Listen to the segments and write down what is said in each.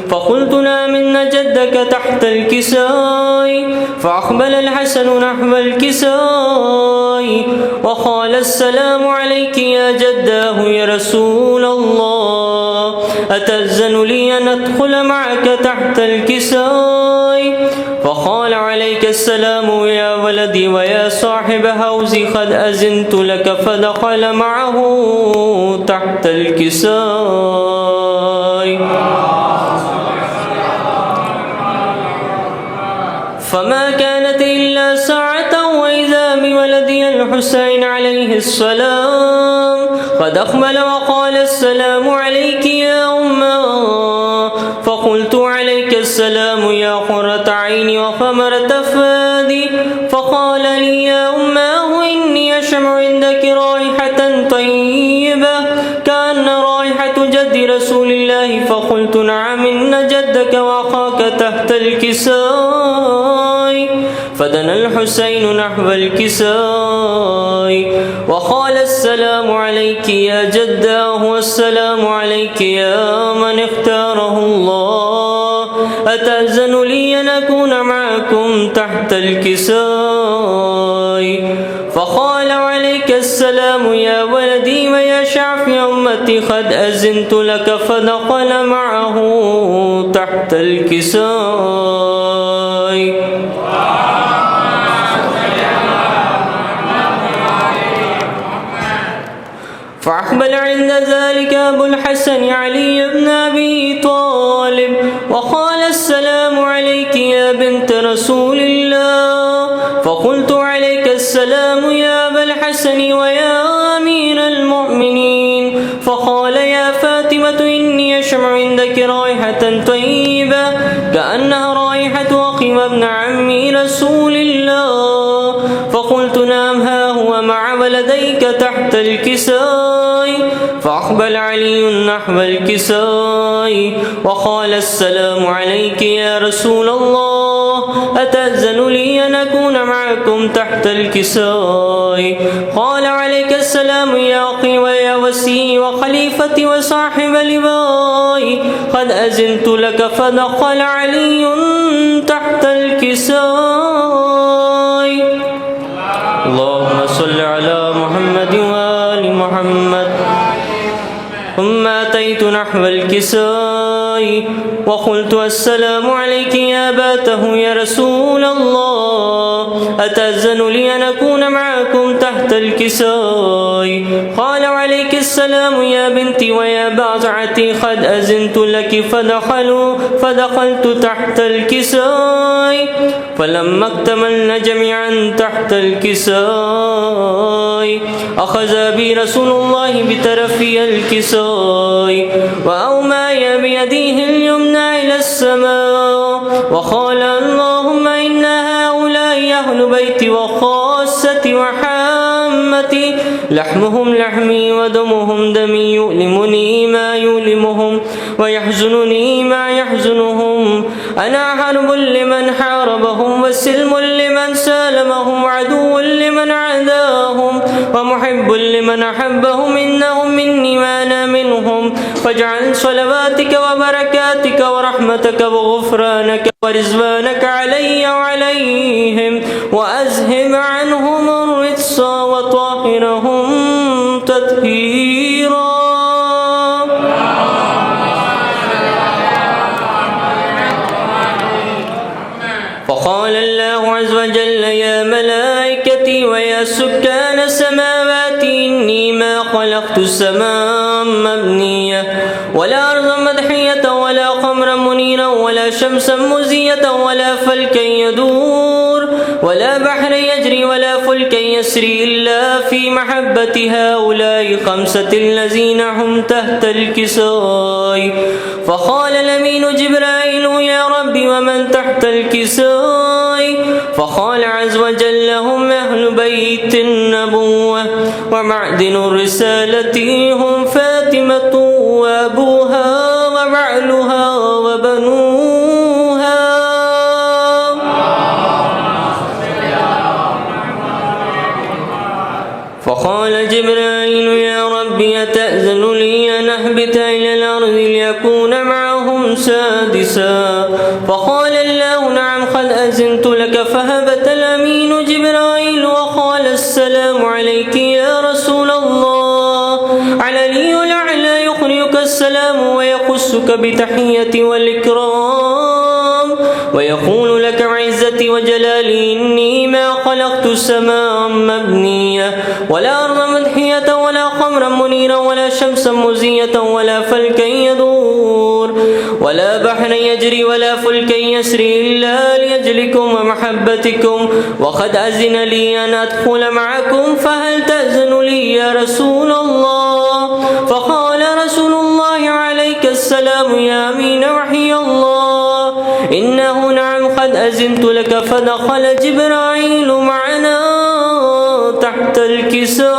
فقلت نعم إن جدك تحت الكساء. فأقبل الحسن نحو الكساء وقال السلام عليك يا جداه يا رسول الله، أتأذن لي أن أدخل معك تحت الكساء؟ فقال عليك السلام يا ولدي ويا صاحب هوزي، قد أذنت لك. فدخل معه تحت الكساء. فما كانت إلا ساعة وإذا بولدي الحسين عليه السلام قد أقبل وقال السلام عليك يا أمه. فقلت عليك السلام يا قرة عيني وثمرة فؤادي. فقال لي يا أمه إني أشم عندك رائحة طيبة كأن رائحة جد رسول الله. فقلت نعم إن جدك وأخاك تحت الكساء. فدنا الحسين نحو الكساء وقال السلام عليك يا جداه والسلام عليك يا من اختاره الله، أتأذن لي أن أكون معكم تحت الكساء؟ فقال عليك السلام يا ولدي ويا شعف أمتي، قد أذنت لك. فدخل معه تحت الكساء. فأقبل عند ذلك أبو الحسن علي بن أبي طالب وقال السلام عليك يا بنت رسول الله. فقلت عليك السلام يا أبا الحسن ويا أمير المؤمنين. فقال يا فاطمة إني أشم عندك رائحة طيبة كأنها رائحة أخي وابن عمي رسول الله. فقلت نعم ها هو مع ولديك تحت الكساء. فأقبل علي نحو الكساء وقال السلام عليك يا رسول الله، أتأذن لي أن أكون معكم تحت الكساء؟ قال عليك السلام يا أخي ويا وسيء وخليفتي وصاحب لواء، قد أذنت لك. فدخل علي تحت الكساء. اللهم صل على محمد وآل محمد. ثم أتيت نحو الكساء وقلت السلام عليك يا أباته يا رسول الله، أتأذن لي أن أكون معكم تحت الكساء؟ قال عليك السلام يا بنتي ويا بعضعتي، قد أذنت لك. فدخلت تحت الكساء. فلما اكتملنا جميعا تحت الكساء أخذ بي رسول الله بطرفي الكساء وأومأ بيده اليمنى إلى السماء وقال اللهم إن هؤلاء أهل بيتي وخاصتي وحامتي، لحمهم لحمي ودمهم دمي، يؤلمني ما يؤلمهم ويحزنني ما يحزنهم. أنا حرب لمن حاربهم وسلم لمن سالمهم، عدو لمن عاداهم ومحب لمن أحبهم، إنهم مني وأنا منهم. فاجعل صلواتك وبركاتك ورحمتك وغفرانك ورزوانك علي وعليهم، وأذهب عنهم الرجس وطهرهم تطهيرا. فقال الله عز وجل يا ملائكتي ويا سكان سماواتي، إني ما خلقت السماء مبنية ولا أرضا مدحية ولا قمرا منيرا ولا شمسا مزية ولا فلكا يدور ولا بحر يجري ولا فلكا يسري إلا في محبة هؤلاء خمسة الذين هم تحت الكساء. فقال الأمين جبرائيل يا ربي ومن تحت الكساء؟ فقال عز وجل هم أهل بيت النبوة ومعدن الرسالة، هم فاطمة وأبوها وبعلها وبنوها. فقال جبرائيل يا ربي أتأذن لي أن أهبط إلى الأرض ليكون معهم سادسا فقال الله نعم قد أذنت لك فهبت الأمين جبرائيل وقال السلام عليك يا رسول الله علي الأعلى يقرئك السلام ويقصك بتحية والإكرام ويقول لك عزتي وجلالي إني ما خلقت سماء مبنية ولا أرض مدحية ولا قمرا منيرا ولا شمسا مزية ولا فلكا يدور ولا بحرا يجري ولا فلكا يسري إلا لأجلكم ومحبتكم وقد أذن لي أن أدخل معكم فهل تأذن لي يا رسول الله؟ فقال رسول الله عليك السلام يا أمين وحي الله إنه نعم قد أذنت لك فدخل جبرائيل معنا تحت الكساء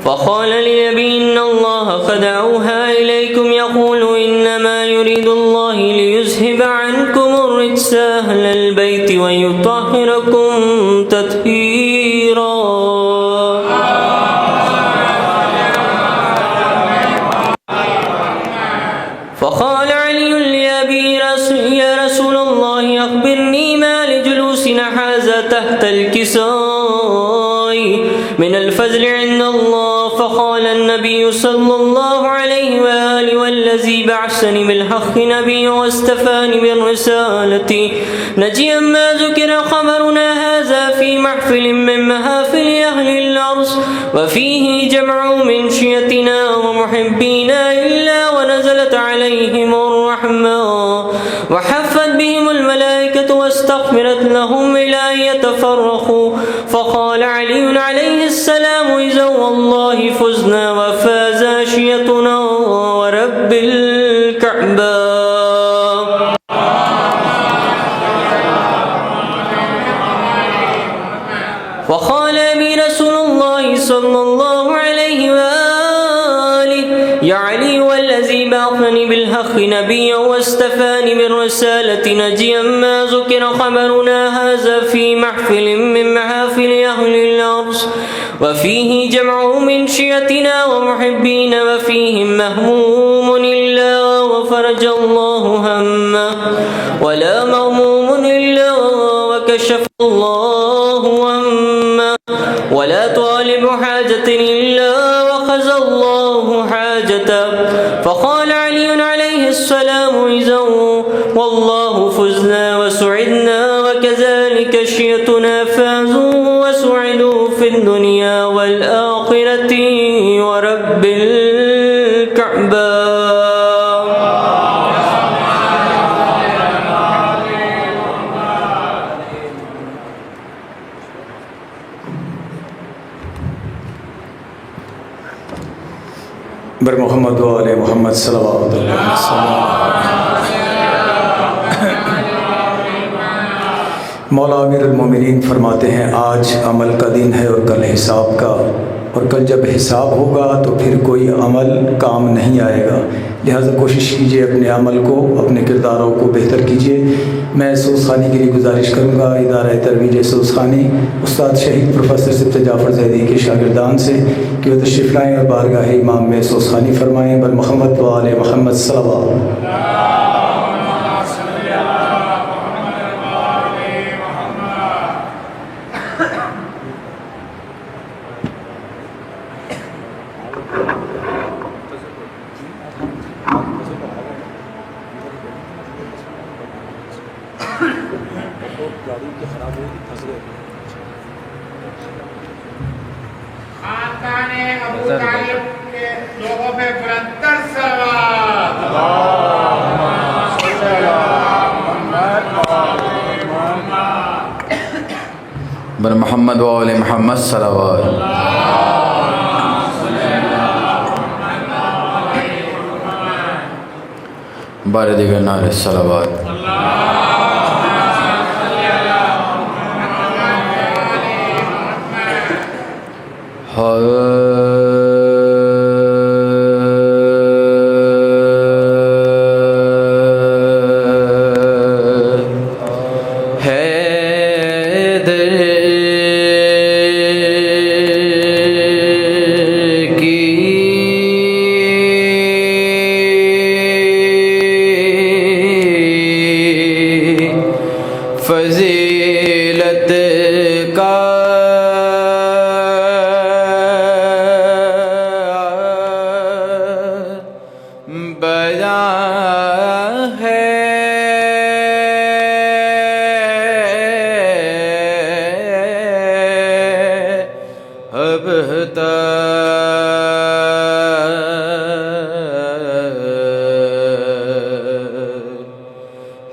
فقال لأبي إن الله قد أوحى إليكم يقول إنما يريد الله ليذهب عنكم الرجس أهل البيت ويطهركم تطهيرا. فقال علي لأبي يا رسول الله أخبرني ما لجلوسنا هذا تحت الكساء من الفضل عند الله. فقال النبي صلى الله عليه وآله والذي بعثني بالحق نبي واستفاني بالرسالة نجيا ما ذكر خبرنا هذا في محفل من محافل أهل الأرض وفيه جمع من شيتنا ومحبينا إلا ونزلت عليهم الرحمة وحفت بهم الملائكة واستغفرت لهم إلى أن يتفرقوا. فقال علي عليه السلام إذا والله فزنا وفاز شيتنا ورب الكعبة. وقال أبي رسول الله صلى الله عليه وآله يا علي والذي بعثني بالحق نبيا واستفاني بالرسالة نجيا ما ذكر خبرنا هذا في محفل من محافل أهل الأرض وفيه جمع من شيتنا ومحبين وفيهم مهموم إلا وفرج الله همه ولا مهموم إلا وكشف الله همه ولا طالب حاجة إلا وخذ الله حاجته. فقال علي عليه السلام إذا والله فزنا وسعدنا وكذلك شيتنا فازوا وسعدوا في الدنيا والآخرة ورب الكعبة. بر محمد و آل محمد صلوات اللہ مولا امیر المومنین فرماتے ہیں آج عمل کا دن ہے اور کل حساب کا، اور کل جب حساب ہوگا تو پھر کوئی عمل کام نہیں آئے گا، لہٰذا کوشش کیجئے اپنے عمل کو، اپنے کرداروں کو بہتر کیجئے۔ میں سوز خانی کے لیے گزارش کروں گا ادارہ ترویج سوز خانی استاد شہید پروفیسر سبت جعفر زیدی کے شاگردان سے کہ وہ تشریف لائیں اور بارگاہ امام میں سوز خانی فرمائیں۔ بر محمد و آل محمد صلوات۔ بر محمد و آل محمد صلوات۔ بار دیگر نعرہ صلوات۔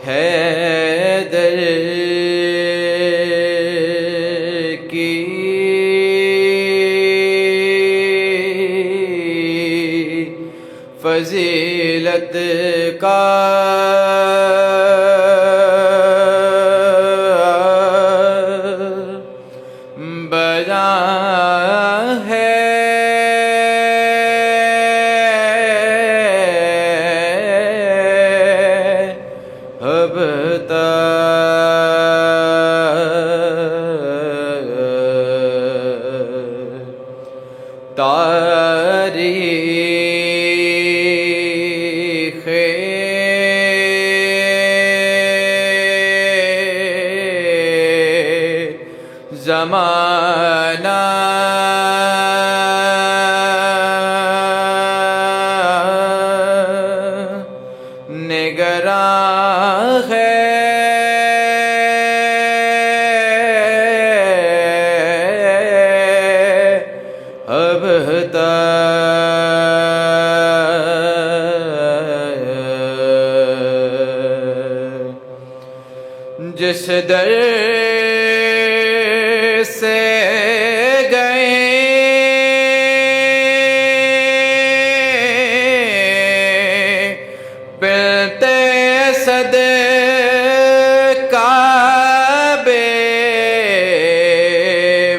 حیدر کی فضیلت کا بیان ہے اب تاریخ زمانہ نگراں ہے اب جس در سے گئے پلتے کعبے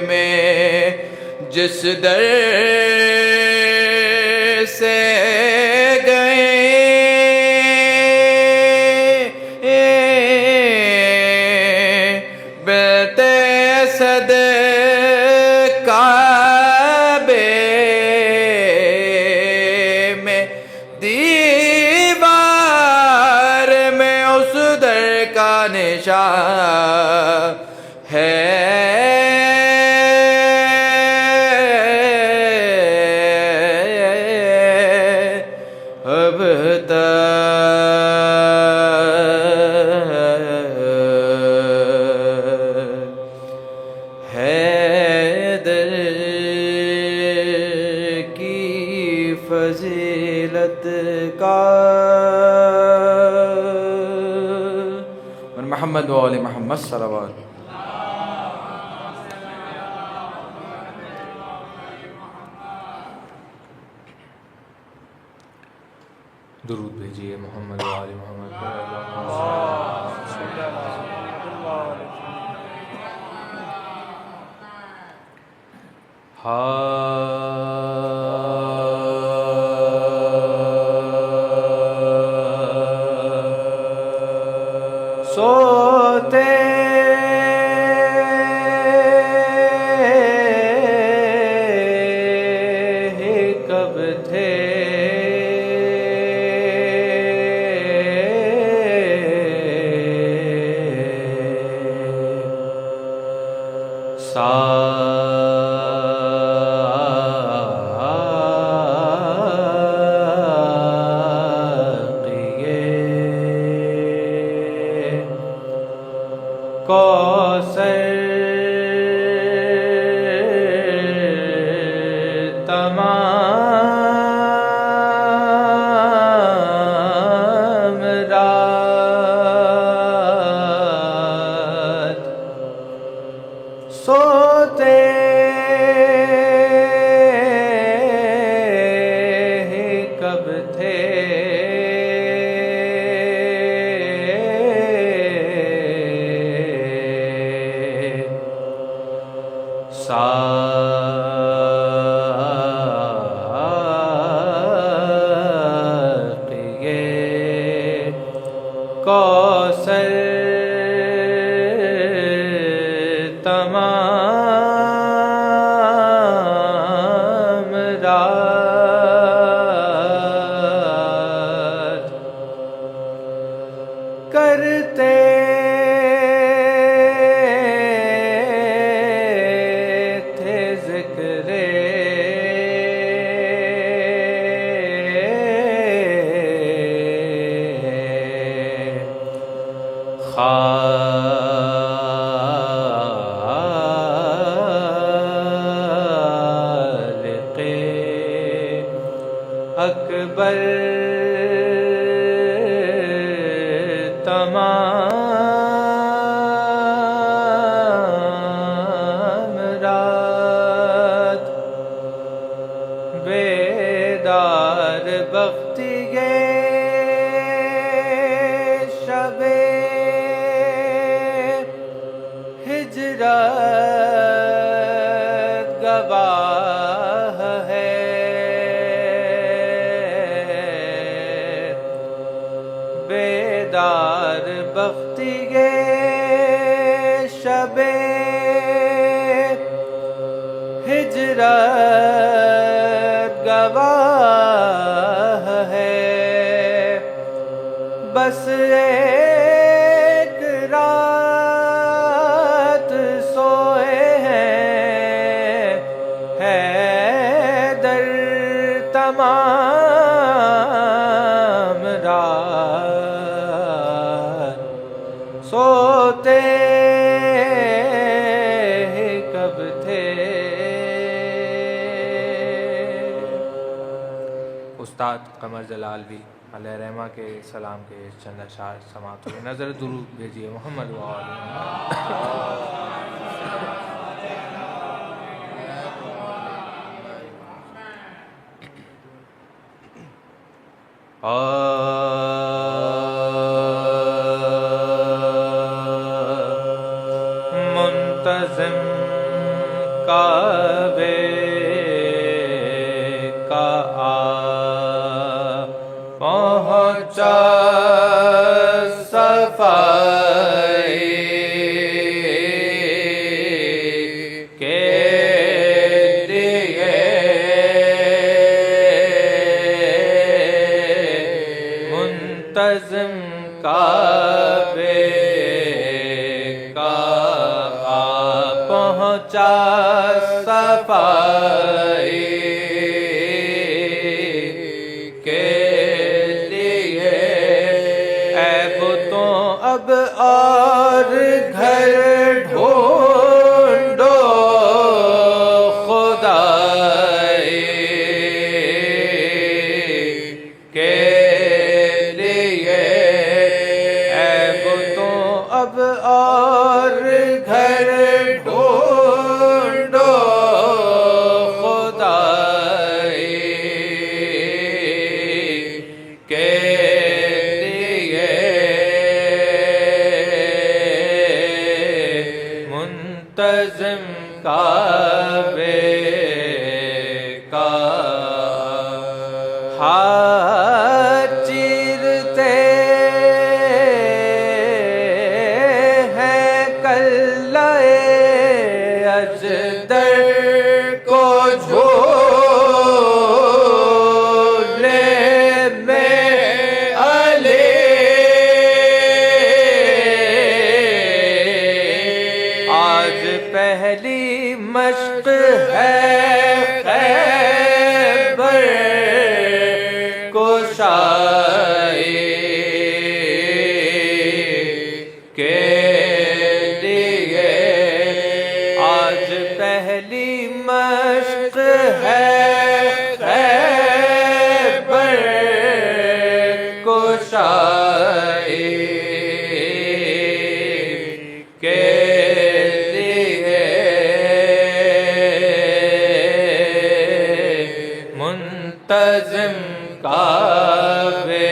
میں جس در سے گئے بلتے کعبے میں دیوار میں اس در کا نشان ہے اب حیدر کی فضیلت کا محمد و آل محمد صلوات. درود بھیجیے محمد و آل محمد. سوتے ہی کب تھے کوثر تمام رات سوتے ہی کب تھے ساقی اکبر تمام رات بیدار بختی گے شب ہجرت گواہ ہے بیدار بختی گے شب ہجرت گواہ ہے بس ایک رات سوئے ہیں حیدر تمام رات سوتے کب تھے استاد قمر جلال بھی علیہ رحمہ کے سلام کے چند اشعار سماعت ہوئے. نظر درود بھیجیے محمد و آل منتظم کعبے کا پہنچا صفائی کے لیے منتظم کعبے کا پہنچا صفائی اب اور گھر ڈھونڈو خدائی کے لیے اب تو اب اور گھر ڈھونڈو خدائی کے منتظم کعبے کا ہاتھ چیرتے ہیں کلائے اجدر کو جھولے میں علی آج پہلی مشق ہے خیبر کشائی کے لیے آج پہلی مشق ہے خیبر کشائی کے منتظم کعبے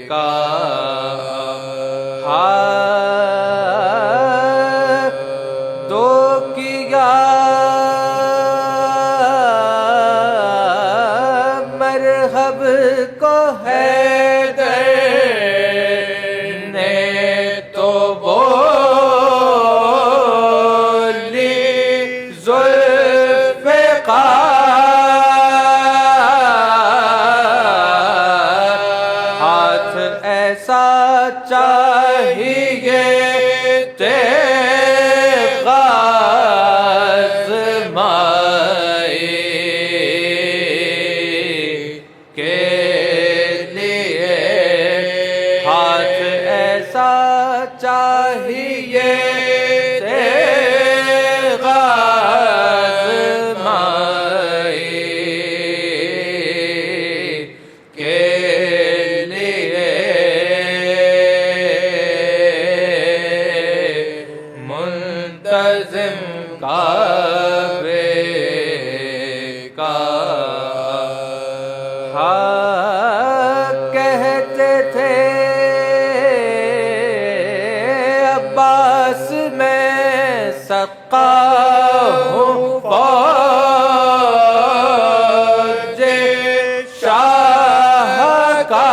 کا ہاتھ دو کیا مرحب کو حیدر نے تو بولی ذوالفقار کا کہتے تھے عباس میں سقا ہوں فوج شاہ کا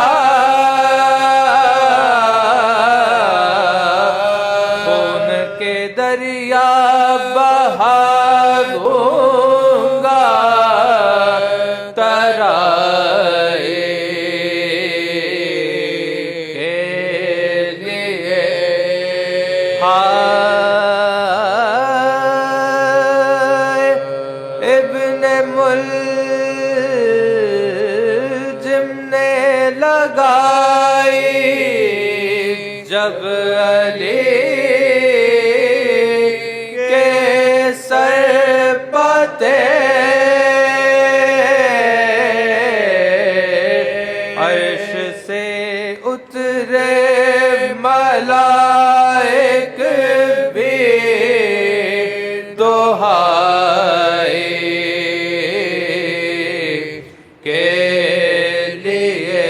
خون کے دریا بہا دوں گا ترائے کے لیے ابن ملجم نے لگائی جب علی کے سر پتے عرش سے اترے ملائک بھی دہائی کے لیے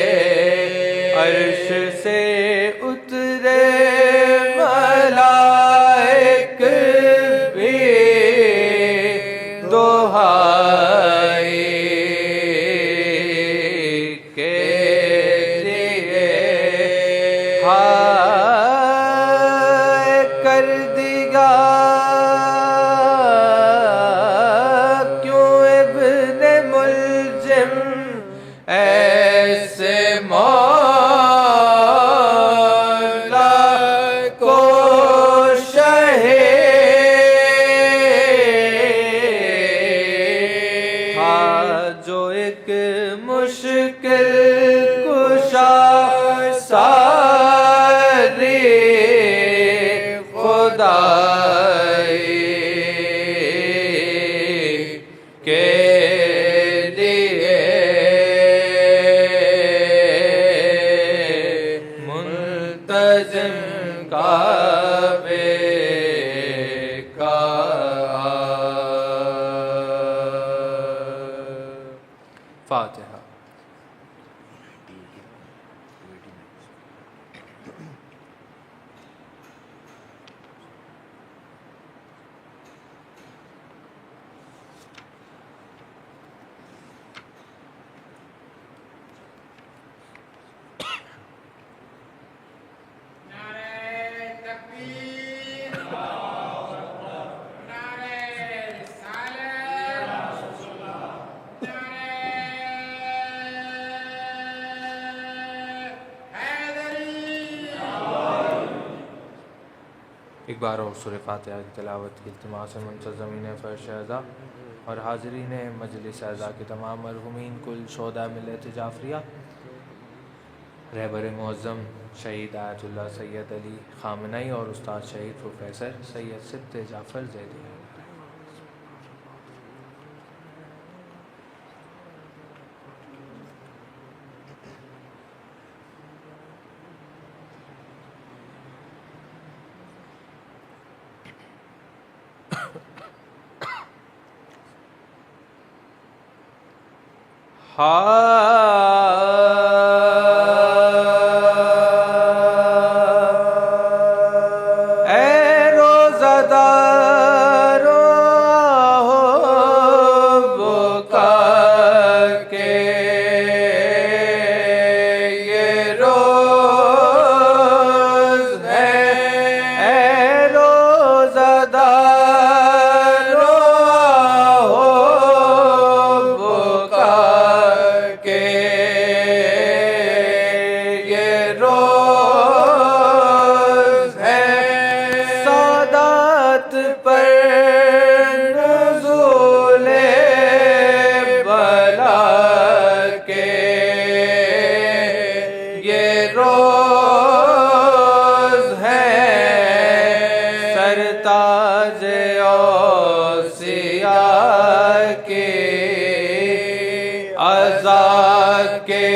عرش سے اترے ملائک بھی دہائی کے لیے کر دیا کیوں ابن ملجم ایسے مولا کو شہید جو ایک مشکل کشا ساری خدائی کے لیے منتظم کعبے کا فاتحہ. ایک بار اور سورہ فاتحہ کی تلاوت کی التماس سے منتظمین فرش اعضا اور حاضرین مجلس اعضا کے تمام مرحومین کل شہداء ملت جعفریہ، رہبر معظم شہید آیت اللہ سید علی خامنئی اور استاد شہید پروفیسر سید صدق جعفر زیدی. اے روزہ دارو بکا کے یہ روز ہے، اے روزہ دارو بکا کے یہ روز ہے، سادات پر نزول بلا کے یہ روز ہے، سرتاج اوصیاء کے آزاد کے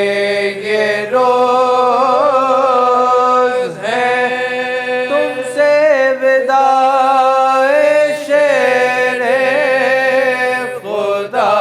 یہ روز ہے، تم سے وداع شیر خدا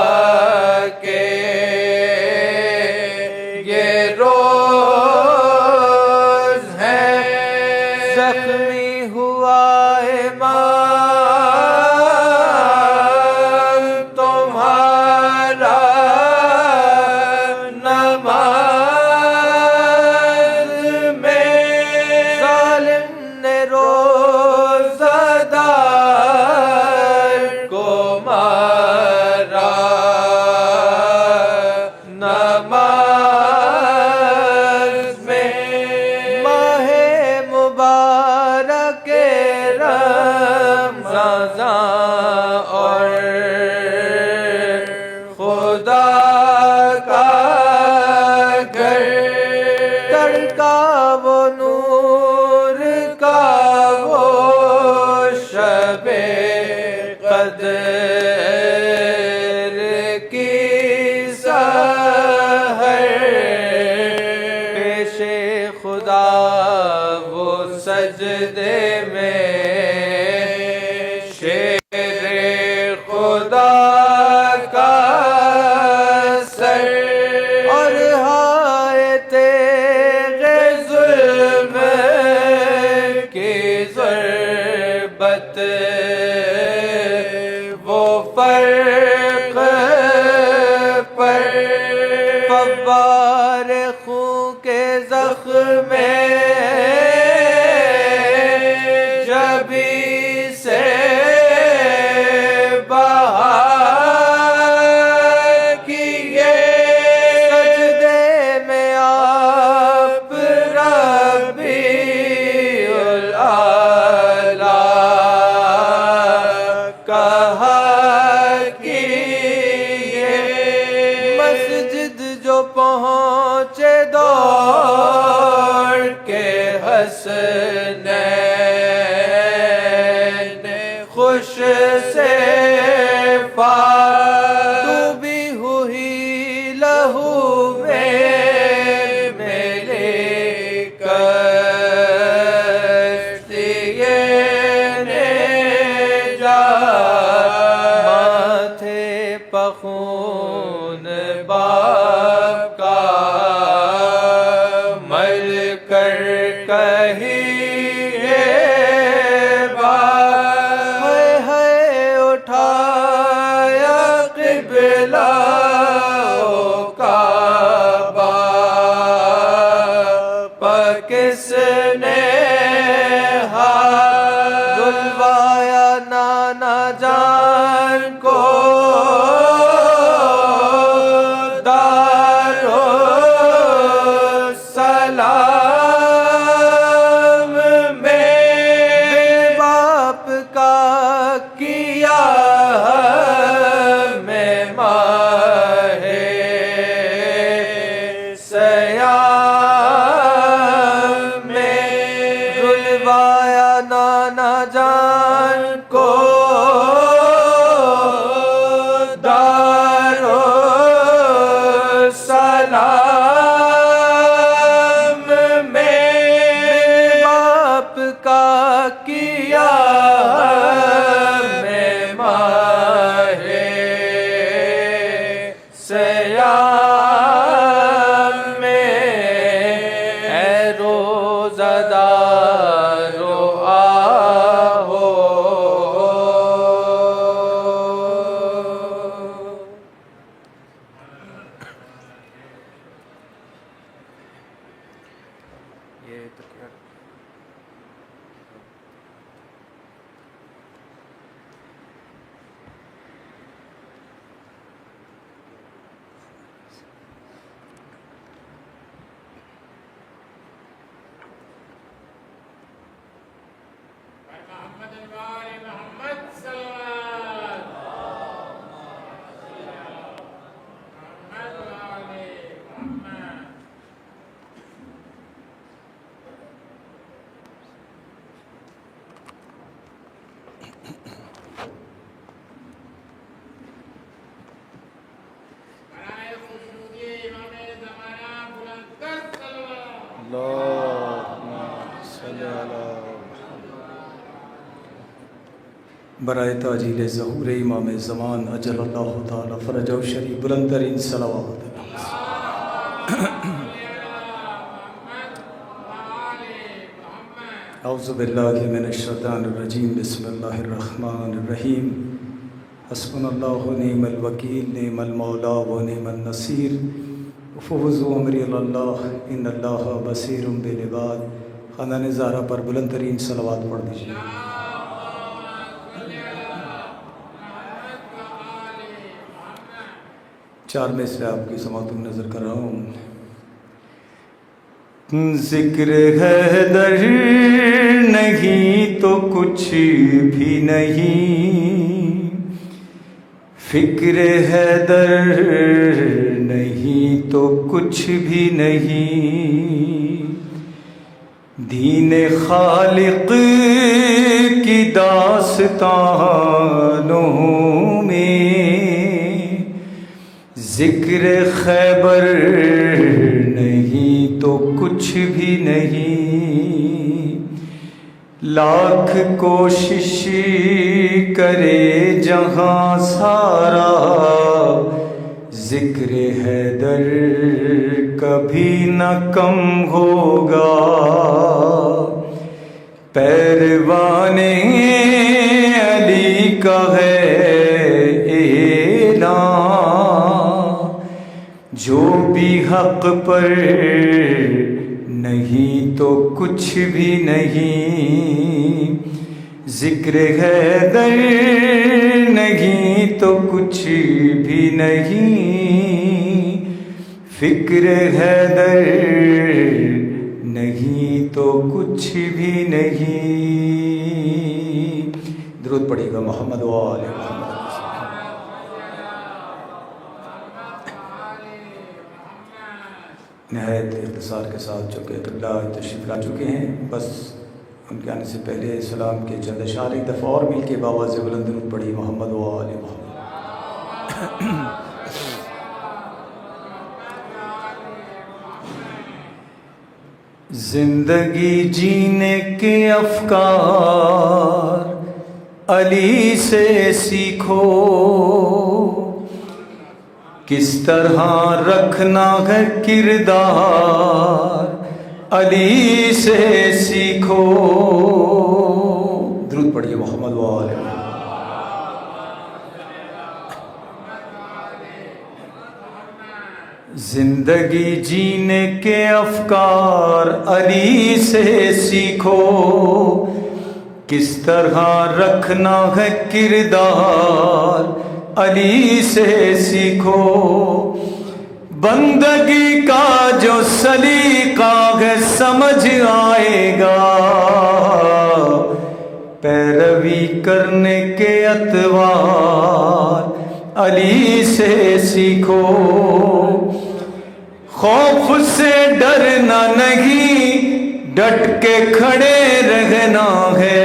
خدا کا گھر کر کا وہ نور کا وہ شب قدر کی سحر پیش خدا وہ سجدے میں شیر خدا کا سر اور ہائے تیغ ظلم کی ضربت وہ فرق پر فوار خون کے زخم جبی سے بہا کیے سجدے میں آپ ربی الاعلیٰ کہا کیے مسجد جو پہنچے دوڑ کے حسنین خوش سے ڈوبی ہوئی لہو میں میرے کشتیے نجات ماتھے پخون باپ کا مل کر کہیے اٹھایا قبلہ کعبہ کس نے دلوایا نانا جان کو دارالسلام میں باپ کا کیا میں ماہ سیام میں رلوایا نانا جان کو دارالسلام میں باپ کا کیا میں ماہ سیام میں اے روزہ دارو آہو یہ تکبیر برائے تاجیل ظہور امام زمان اجل اللہ تعالی فرجہ شریف بلند ترین صلوات اعوذ باللہ من الشیطان الرجیم بسم اللہ الرحمن الرحیم حسبنا اللہ نعم الوکیل نعم المولا و نعم النصیر فوضوا امری اللہ ان اللہ بصیر بالعباد خاندان زہرا پر بلند ترین صلوات پڑھ دیجیے. چار میں سے آپ کی سماعت میں نظر کر رہا ہوں. ذکر حیدر نہیں تو کچھ بھی نہیں، فکر حیدر نہیں تو کچھ بھی نہیں، دین خالق کی داستانوں میں ذکر خیبر نہیں تو کچھ بھی نہیں، لاکھ کوشش کرے جہاں سارا ذکر حیدر کبھی نہ کم ہوگا، پیروان علی کا ہے اعلان، جو بھی حق پر نہیں تو کچھ بھی نہیں، ذکر حیدر نہیں تو کچھ بھی نہیں، فکر حیدر نہیں تو کچھ بھی نہیں۔ درود پڑھیے گا محمد و آل محمد۔ نہایت اختصار کے ساتھ چونکہ قبلہ تشریف لا چکے ہیں، بس ان کے آنے سے پہلے سلام کے چند اشعار ایک دفعہ اور مل کے بآواز بلند درود پڑھی محمد و آل محمد۔ زندگی جینے کے افکار علی سے سیکھو، کس طرح رکھنا ہے کردار علی سے سیکھو۔ درود پڑھیے محمد و آل محمد۔ زندگی جینے کے افکار علی سے سیکھو، کس طرح رکھنا ہے کردار علی سے سیکھو، بندگی کا جو سلیقہ ہے سمجھ آئے گا، پیروی کرنے کے اطوار علی سے سیکھو، خوف سے ڈرنا نہیں ڈٹ کے کھڑے رہنا ہے،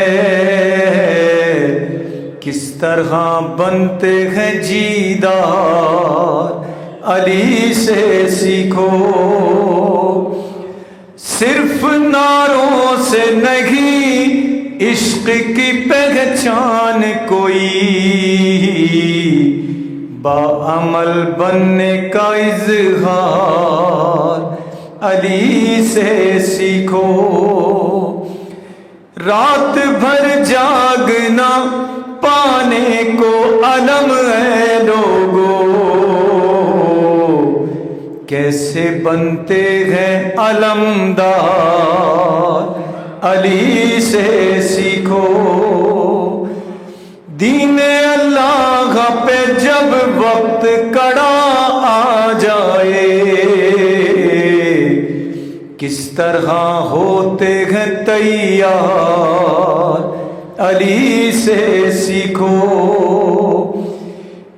کس طرح بنتے ہیں جیدار علی سے سیکھو، صرف نعروں سے نہیں عشق کی پہچان کوئی، باعمل بننے کا اظہار علی سے سیکھو، رات بھر جاگنا پانے کو علم ہے لوگو، کیسے بنتے ہیں علمدار علی سے سیکھو، دین اللہ پہ جب وقت کڑا آ جائے، کس طرح ہوتے ہیں تیار علی سے سیکھو،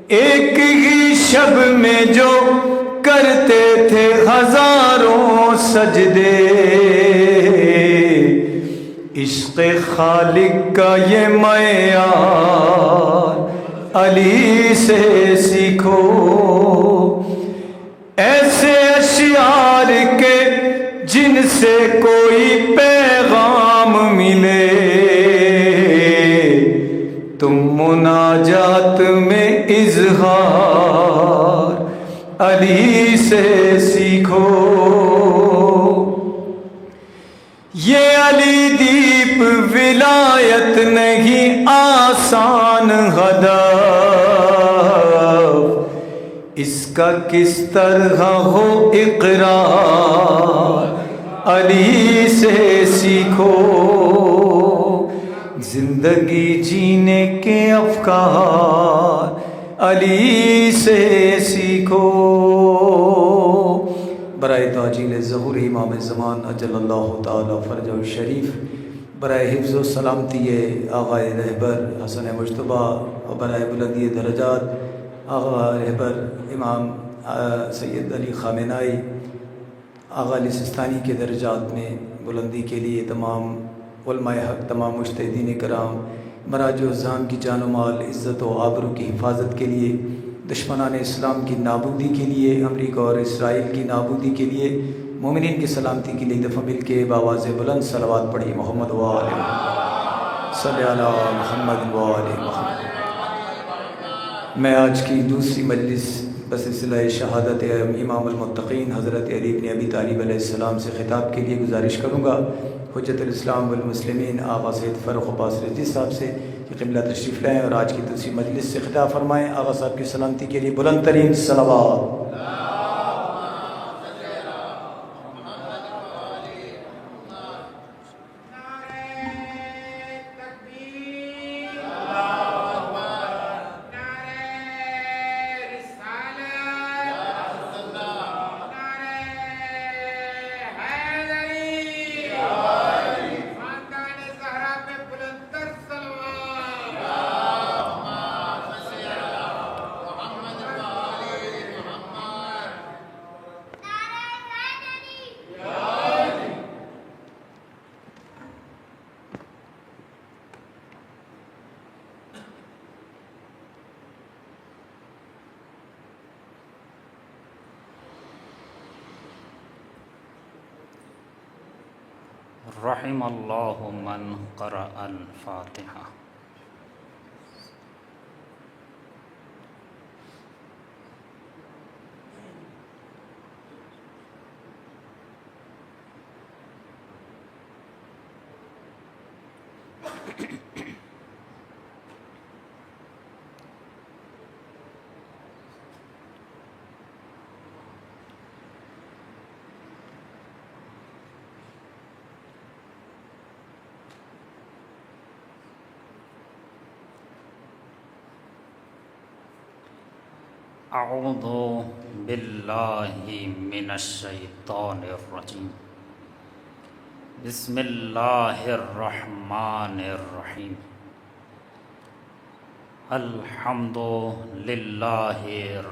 ایک ہی شب میں جو کرتے تھے ہزاروں سجدے، عشق خالق کا یہ معیار علی سے سیکھو، ایسے اشعار کے جن سے کوئی پیغام ملے، تم مناجات میں اظہار علی سے سیکھو، یہ علی دیپ ولایت نہیں آسان ہدف، اس کا کس طرح ہو اقرار علی سے سیکھو، زندگی جینے کے افکار علی سے سیکھو۔ برائے تعجیل ظہور امام زمان اجل اللہ تعالی فرجہ الشریف، برائے حفظ و سلامتی آغائے رہبر حسن مجتبیٰ اور برائے بلندی درجات آغا رہبر امام سید علی خامنائی آغا علی سستانی کے درجات میں بلندی کے لیے تمام علماء حق، تمام مجتہدین کرام، مراجع الزام کی جان و مال، عزت و آبرو کی حفاظت کے لیے، دشمنان اسلام کی نابودی کے لیے، امریکہ اور اسرائیل کی نابودی کے لیے، مومنین کی سلامتی کے لیے دفعہ مل کے بآواز بلند صلوات پڑھی محمد و آل محمد، صلی علی محمد و آل محمد۔ میں آج کی دوسری مجلس بسلسلہ شہادت امام المتقین حضرت علی بن ابی طالب علیہ السلام سے خطاب کے لیے گزارش کروں گا حجت الاسلام والمسلمین آغا سید فرخ عباس رضوی صاحب سے کہ قبلہ تشریف لائیں اور آج کی دوسری مجلس سے خطاب فرمائیں۔ آغا صاحب کی سلامتی کے لیے بلند ترین صلوات۔ رحم اللہ من قرأ الفاتحہ۔ اعوذ باللہ من الشیطان الرجیم، بسم اللہ الرحمن الرحیم، الحمد للہ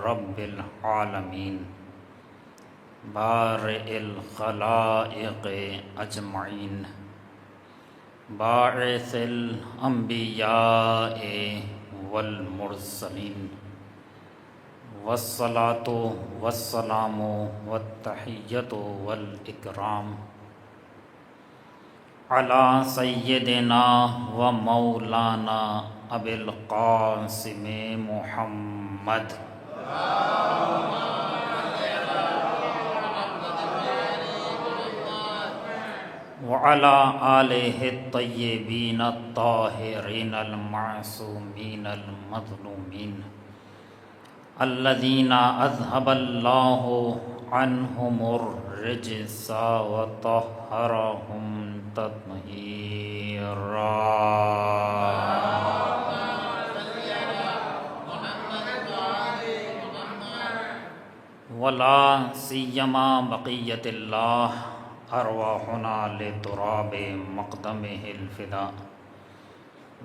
رب العالمین، بارئ الخلائق اجمعین، باعث الانبیاء والمرسلین، والصلاة والسلام والتحیۃ والاکرام علی سیدنا و مولانا ابی القاسم محمد وعلی آلہ الطیبین الطاہرین المعصومین المظلومین الذین اذهب اللہ عنہم الرجس وطہرہم تطہیرا۔ ولا سیما بقیت اللہ ارواحنا لتراب مقدمہ الفداء،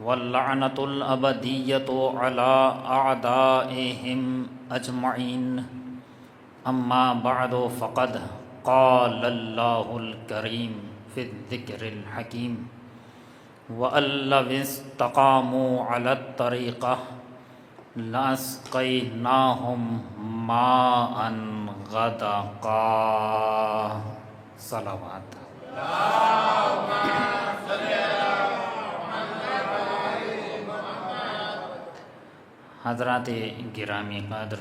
واللعنۃ الابدیۃ علی اعدائہم اجمعین، اما بعد فقد قال اللہ الکریم فی الذکر الحکیم، وَأَن لَّوِ اسْتَقَامُوا عَلَى الطَّرِيقَةِ لَأَسْقَيْنَاهُم مَّاءً غَدَقًا۔ صلوات۔ حضرات گرامی قدر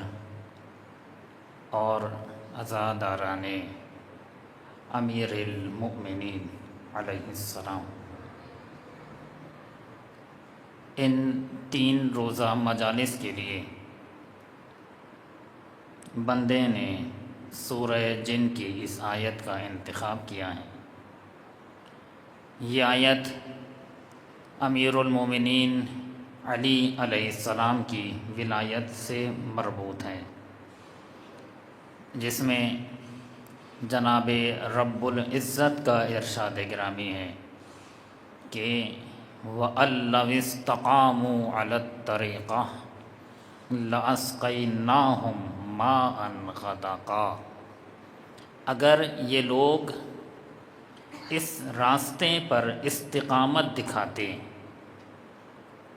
اور عزاداران امیر المؤمنین علیہ السلام، ان 3 روزہ مجالس کے لیے بندے نے سورہ جن کی اس آیت کا انتخاب کیا ہے۔ یہ آیت امیر المومنین علی علیہ السلام کی ولایت سے مربوط ہے، جس میں جناب رب العزت کا ارشاد گرامی ہے کہ وَأَن لَّوِ اسْتَقَامُوا عَلَى الطَّرِيقَةِ، لَأَسْقَيْنَاهُمْ مَاءً غَدَقًا، اگر یہ لوگ اس راستے پر استقامت دکھاتے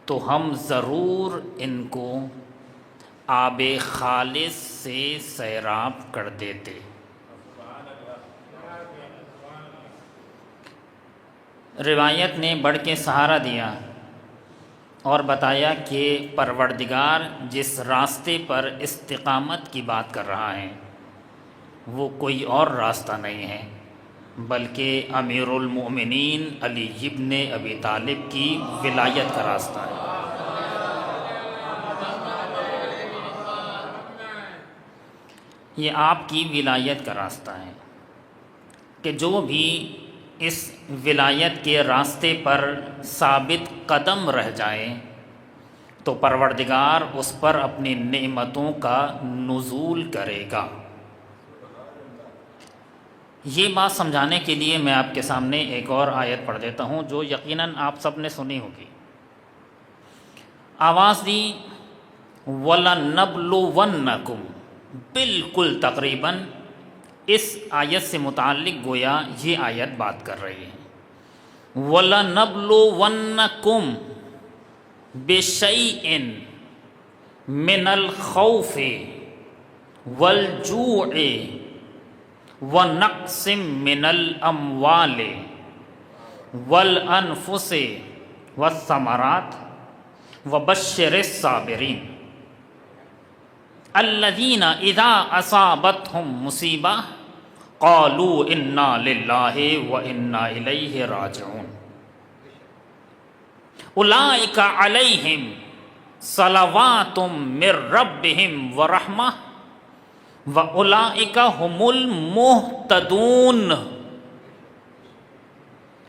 تو ہم ضرور ان کو آب خالص سے سیراب کر دیتے۔ روایت نے بڑھ کے سہارا دیا اور بتایا کہ پروردگار جس راستے پر استقامت کی بات کر رہا ہے وہ کوئی اور راستہ نہیں ہے بلکہ امیر المؤمنین علی ابن ابی طالب کی ولایت کا راستہ ہے۔ یہ آپ کی ولایت کا راستہ ہے کہ جو بھی اس ولایت کے راستے پر ثابت قدم رہ جائے تو پروردگار اس پر اپنی نعمتوں کا نزول کرے گا۔ یہ بات سمجھانے کے لیے میں آپ کے سامنے ایک اور آیت پڑھ دیتا ہوں جو یقیناً آپ سب نے سنی ہوگی۔ آواز دی وَلَنَبْلُوَنَّكُمْ، بالکل تقریباً اس آیت سے متعلق گویا یہ آیت بات کر رہی ہے۔ وَلَنَبْلُوَنَّكُمْ بِشَيْءٍ مِّنَ الْخَوْفِ وَالْجُوعِ وَنَقْصٍ مِّنَ الْأَمْوَالِ وَالْأَنفُسِ وَالثَّمَرَاتِ وَبَشِّرِ الصَّابِرِينَ الذین اذا اصابتهم مصیبہ قالوا انا للہ وانا الیہ راجعون اولئک علیہم صلوات من ربہم ورحمہ واولئک هم المہتدون۔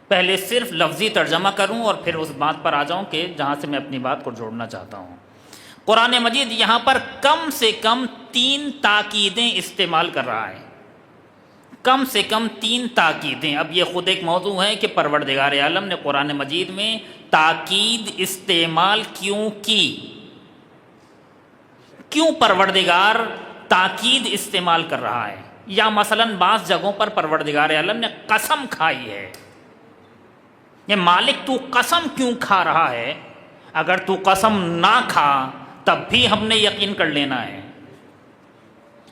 پہلے صرف لفظی ترجمہ کروں اور پھر اس بات پر آ جاؤں کہ جہاں سے میں اپنی بات کو جوڑنا چاہتا ہوں۔ قرآن مجید یہاں پر کم سے کم 3 تاکیدیں استعمال کر رہا ہے، کم سے کم 3 تاکیدیں۔ اب یہ خود ایک موضوع ہے کہ پروردگار عالم نے قرآن مجید میں تاکید استعمال کیوں کی، کیوں پروردگار تاکید استعمال کر رہا ہے، یا مثلاً بعض جگہوں پر پروردگار عالم نے قسم کھائی ہے۔ یہ مالک تو قسم کیوں کھا رہا ہے؟ اگر تو قسم نہ کھا تب بھی ہم نے یقین کر لینا ہے،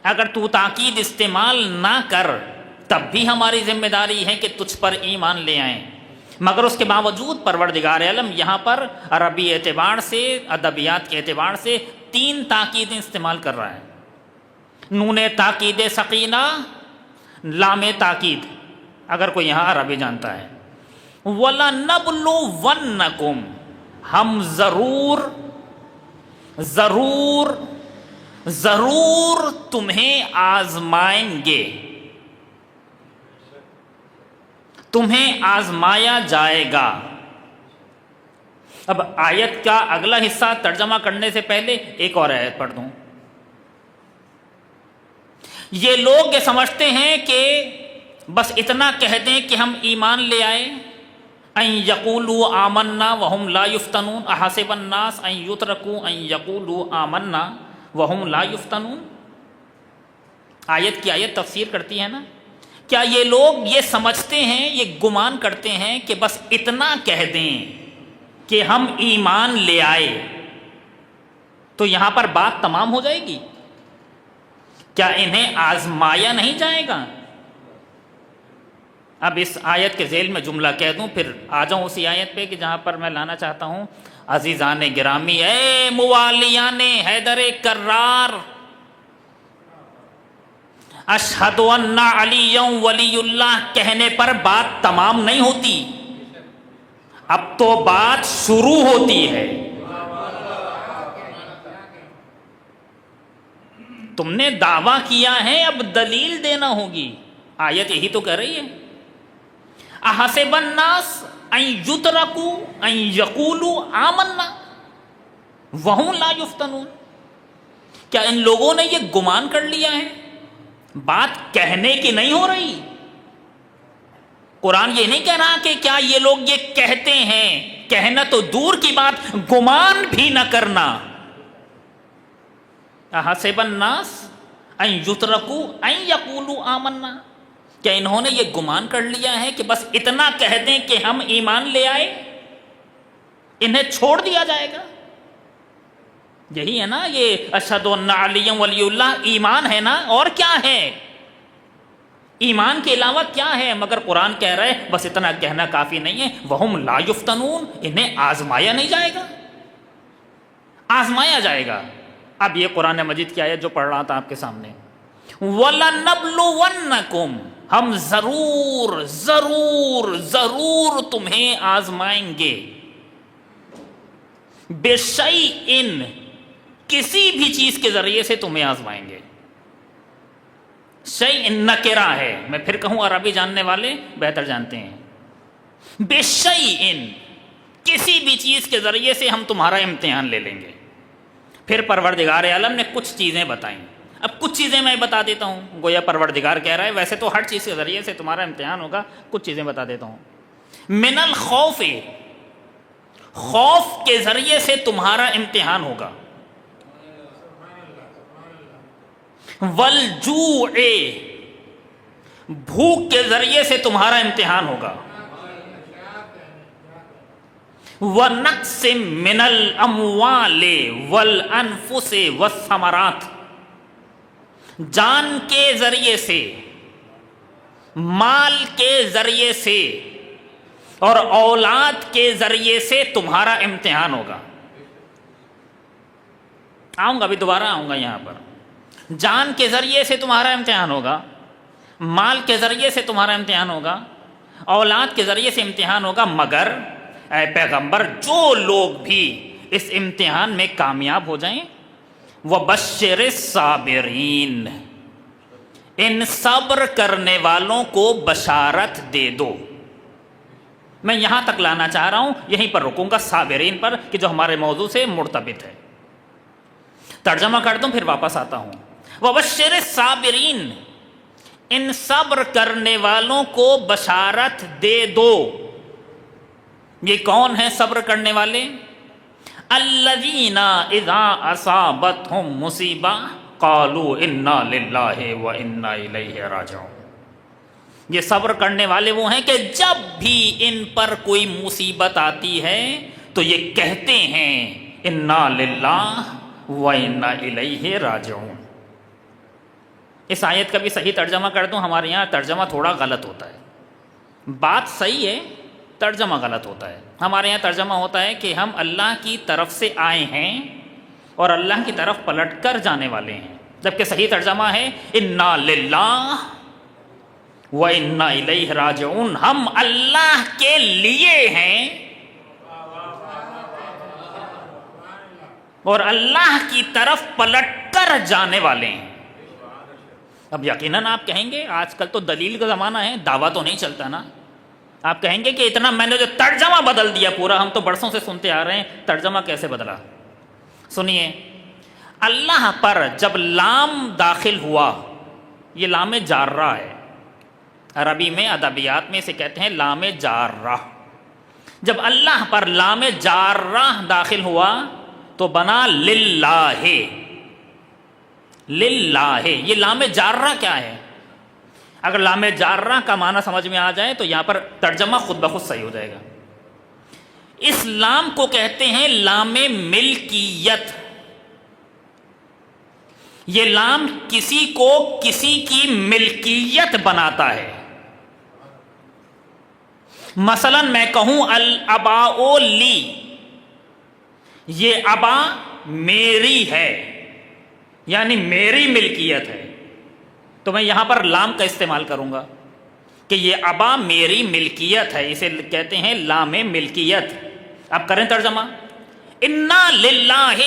اگر تو تاکید استعمال نہ کر تب بھی ہماری ذمہ داری ہے کہ تجھ پر ایمان لے آئیں۔ مگر اس کے باوجود پروردگار عالم یہاں پر عربی اعتبار سے، ادبیات کے اعتبار سے 3 تاکیدیں استعمال کر رہا ہے۔ نون تاکید ثقیلہ، لام تاکید، اگر کوئی یہاں عربی جانتا ہے۔ وَلَنَبْلُوَنَّكُمْ، ہم ضرور تمہیں آزمائیں گے، تمہیں آزمایا جائے گا۔ اب آیت کا اگلا حصہ ترجمہ کرنے سے پہلے ایک اور آیت پڑھ دوں۔ یہ لوگ یہ سمجھتے ہیں کہ بس اتنا کہہ دیں کہ ہم ایمان لے آئے، ان یقولوا آمنا وہم لا یفتنون، احسب الناس ان یترکوا ان یقولوا آمنا وہم لا یفتنون۔ آیت کی آیت تفسیر کرتی ہے نا، کیا یہ لوگ یہ سمجھتے ہیں، یہ گمان کرتے ہیں کہ بس اتنا کہہ دیں کہ ہم ایمان لے آئے تو یہاں پر بات تمام ہو جائے گی؟ کیا انہیں آزمایا نہیں جائے گا؟ اب اس آیت کے ذیل میں جملہ کہہ دوں پھر آ جاؤں اسی آیت پہ کہ جہاں پر میں لانا چاہتا ہوں۔ عزیزان گرامی، اے موالیان حیدر کرار، اشہد ان علی ولی اللہ کہنے پر بات تمام نہیں ہوتی، اب تو بات شروع ہوتی ہے۔ تم نے دعویٰ کیا ہے، اب دلیل دینا ہوگی۔ آیت یہی تو کہہ رہی ہے، احسب الناس ان یترکوا ان یقولوا آمنا وہم لا یفتنون، کیا ان لوگوں نے یہ گمان کر لیا ہے بات کہنے کی نہیں ہو رہی؟ قرآن یہ نہیں کہہ رہا کہ کیا یہ لوگ یہ کہتے ہیں، کہنا تو دور کی بات، گمان بھی نہ کرنا۔ احسب الناس ان یترکوا ان یقولوا آمنا، کیا انہوں نے یہ گمان کر لیا ہے کہ بس اتنا کہہ دیں کہ ہم ایمان لے آئے، انہیں چھوڑ دیا جائے گا؟ یہی ہے نا یہ اشہد ان علی ولی اللہ، ایمان ہے نا، اور کیا ہے؟ ایمان کے علاوہ کیا ہے؟ مگر قرآن کہہ رہا ہے بس اتنا کہنا کافی نہیں ہے، وہم لا یفتنون، انہیں آزمایا نہیں جائے گا، آزمایا جائے گا۔ اب یہ قرآن مجید کی آیت جو پڑھ رہا تھا آپ کے سامنے، وَلَنَبْلُوَنَّكُمْ، ہم ضرور ضرور ضرور تمہیں آزمائیں گے، بِشَيْءٍ، کسی بھی چیز کے ذریعے سے تمہیں آزمائیں گے۔ شیء نکرہ ہے، میں پھر کہوں عربی جاننے والے بہتر جانتے ہیں۔ بِشَيْءٍ، کسی بھی چیز کے ذریعے سے ہم تمہارا امتحان لے لیں گے۔ پھر پروردگار عالم نے کچھ چیزیں بتائیں، اب کچھ چیزیں میں بتا دیتا ہوں، گویا پروردگار کہہ رہا ہے ویسے تو ہر چیز کے ذریعے سے تمہارا امتحان ہوگا، کچھ چیزیں بتا دیتا ہوں۔ من الخوف، خوف کے ذریعے سے تمہارا امتحان ہوگا، والجوع، بھوک کے ذریعے سے تمہارا امتحان ہوگا، وَنَقْصٍ مِّنَ الْأَمْوَالِ وَالْأَنفُسِ وَالثَّمَرَاتِ، جان کے ذریعے سے، مال کے ذریعے سے اور اولاد کے ذریعے سے تمہارا امتحان ہوگا۔ آؤں گا، ابھی دوبارہ آؤں گا یہاں پر۔ جان کے ذریعے سے تمہارا امتحان ہوگا، مال کے ذریعے سے تمہارا امتحان ہوگا، اولاد کے ذریعے سے امتحان ہوگا، مگر اے پیغمبر جو لوگ بھی اس امتحان میں کامیاب ہو جائیں، وَبَشِّرِ الصَّابِرِينَ، ان صبر کرنے والوں کو بشارت دے دو۔ میں یہاں تک لانا چاہ رہا ہوں، یہیں پر رکوں گا، صابرین پر، کہ جو ہمارے موضوع سے مرتبط ہے۔ ترجمہ کر دوں پھر واپس آتا ہوں۔ وَبَشِّرِ الصَّابِرِينَ، ان صبر کرنے والوں کو بشارت دے دو۔ یہ کون ہیں صبر کرنے والے؟ الذین اذا اصابتہم مصیبہ قالوا انا للہ وانا الیہ راجعون، یہ صبر کرنے والے وہ ہیں کہ جب بھی ان پر کوئی مصیبت آتی ہے تو یہ کہتے ہیں انا للہ وانا الیہ راجعون۔ اس آیت کا بھی صحیح ترجمہ کر دوں، ہمارے یہاں ترجمہ تھوڑا غلط ہوتا ہے، بات صحیح ہے، ترجمہ غلط ہوتا ہے۔ ہمارے یہاں ترجمہ ہوتا ہے کہ ہم اللہ کی طرف سے آئے ہیں اور اللہ کی طرف پلٹ کر جانے والے ہیں، جبکہ صحیح ترجمہ ہے انا للہ وانا الیہ راجعون، ہم اللہ کے لیے ہیں اور اللہ کی طرف پلٹ کر جانے والے ہیں۔ اب یقیناً آپ کہیں گے آج کل تو دلیل کا زمانہ ہے، دعویٰ تو نہیں چلتا نا۔ آپ کہیں گے کہ اتنا میں نے جو ترجمہ بدل دیا پورا، ہم تو برسوں سے سنتے آ رہے ہیں، ترجمہ کیسے بدلا؟ سنیے، اللہ پر جب لام داخل ہوا، یہ لام جارہ ہے، عربی میں ادبیات میں اسے کہتے ہیں لام جارہ۔ جب اللہ پر لام جارہ داخل ہوا تو بنا للہ، للہ۔ یہ لام جارہ کیا ہے؟ اگر لام جارہ کا معنی سمجھ میں آ جائے تو یہاں پر ترجمہ خود بخود صحیح ہو جائے گا۔ اس لام کو کہتے ہیں لام ملکیت۔ یہ لام کسی کو کسی کی ملکیت بناتا ہے۔ مثلا میں کہوں الاباء لی، یہ ابا میری ہے، یعنی میری ملکیت ہے، تو میں یہاں پر لام کا استعمال کروں گا کہ یہ ابا میری ملکیت ہے، اسے کہتے ہیں لام ملکیت۔ اب کریں ترجمہ، انا للہ،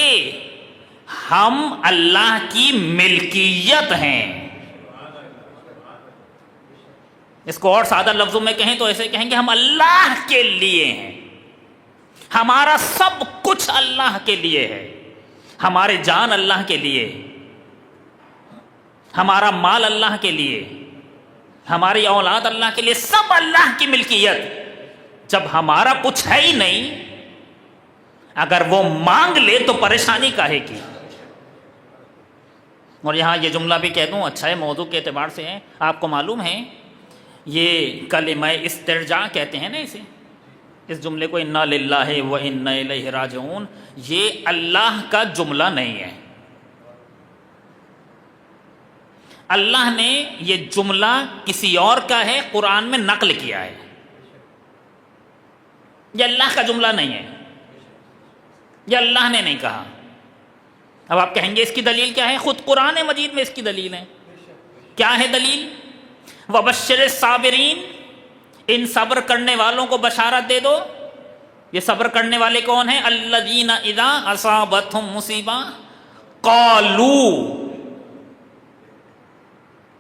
ہم اللہ کی ملکیت ہیں۔ اس کو اور سادہ لفظوں میں کہیں تو ایسے کہیں گے ہم اللہ کے لیے ہیں، ہمارا سب کچھ اللہ کے لیے ہے، ہمارے جان اللہ کے لیے، ہمارا مال اللہ کے لیے، ہماری اولاد اللہ کے لیے، سب اللہ کی ملکیت۔ جب ہمارا کچھ ہے ہی نہیں، اگر وہ مانگ لے تو پریشانی کاہے کی؟ اور یہاں یہ جملہ بھی کہہ دوں، اچھا ہے موضوع کے اعتبار سے ہے، آپ کو معلوم ہے یہ کلمہ استرجاع کہتے ہیں نا اسے، اس جملے کو انا للہ و انا الیہ راجعون، یہ اللہ کا جملہ نہیں ہے۔ اللہ نے یہ جملہ کسی اور کا ہے، قرآن میں نقل کیا ہے، یہ اللہ کا جملہ نہیں ہے، یہ اللہ نے نہیں کہا۔ اب آپ کہیں گے اس کی دلیل کیا ہے؟ خود قرآن مجید میں اس کی دلیل ہے۔ کیا ہے دلیل؟ وَبَشِّرِ الصَّابِرِينَ، ان صبر کرنے والوں کو بشارت دے دو۔ یہ صبر کرنے والے کون ہیں؟ الَّذِينَ إِذَا أَصَابَتْهُمْ مُصِيبَةٌ قَالُوا،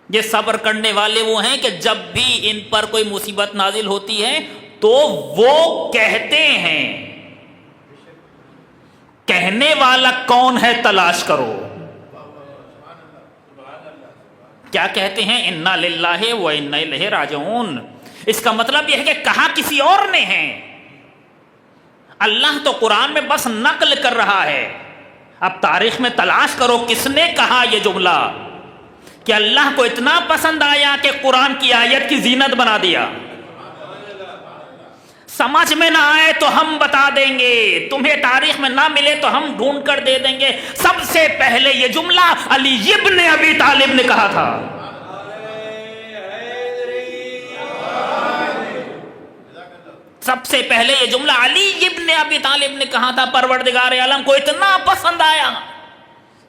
یہ صبر کرنے والے وہ ہیں کہ جب بھی ان پر کوئی مصیبت نازل ہوتی ہے تو وہ کہتے ہیں۔ کہنے والا کون ہے تلاش کرو۔ کیا کہتے ہیں؟ انا للہ و انا الیہ راجعون۔ اس کا مطلب یہ ہے کہ کہا کسی اور نے ہے، اللہ تو قرآن میں بس نقل کر رہا ہے۔ اب تاریخ میں تلاش کرو کس نے کہا یہ جملہ، کہ اللہ کو اتنا پسند آیا کہ قرآن کی آیت کی زینت بنا دیا۔ سمجھ میں نہ آئے تو ہم بتا دیں گے، تمہیں تاریخ میں نہ ملے تو ہم ڈھونڈ کر دے دیں گے۔ سب سے پہلے یہ جملہ علی ابن ابی طالب نے کہا تھا۔ سب سے پہلے یہ جملہ علی ابن ابی طالب نے کہا تھا۔ پروردگار عالم کو اتنا پسند آیا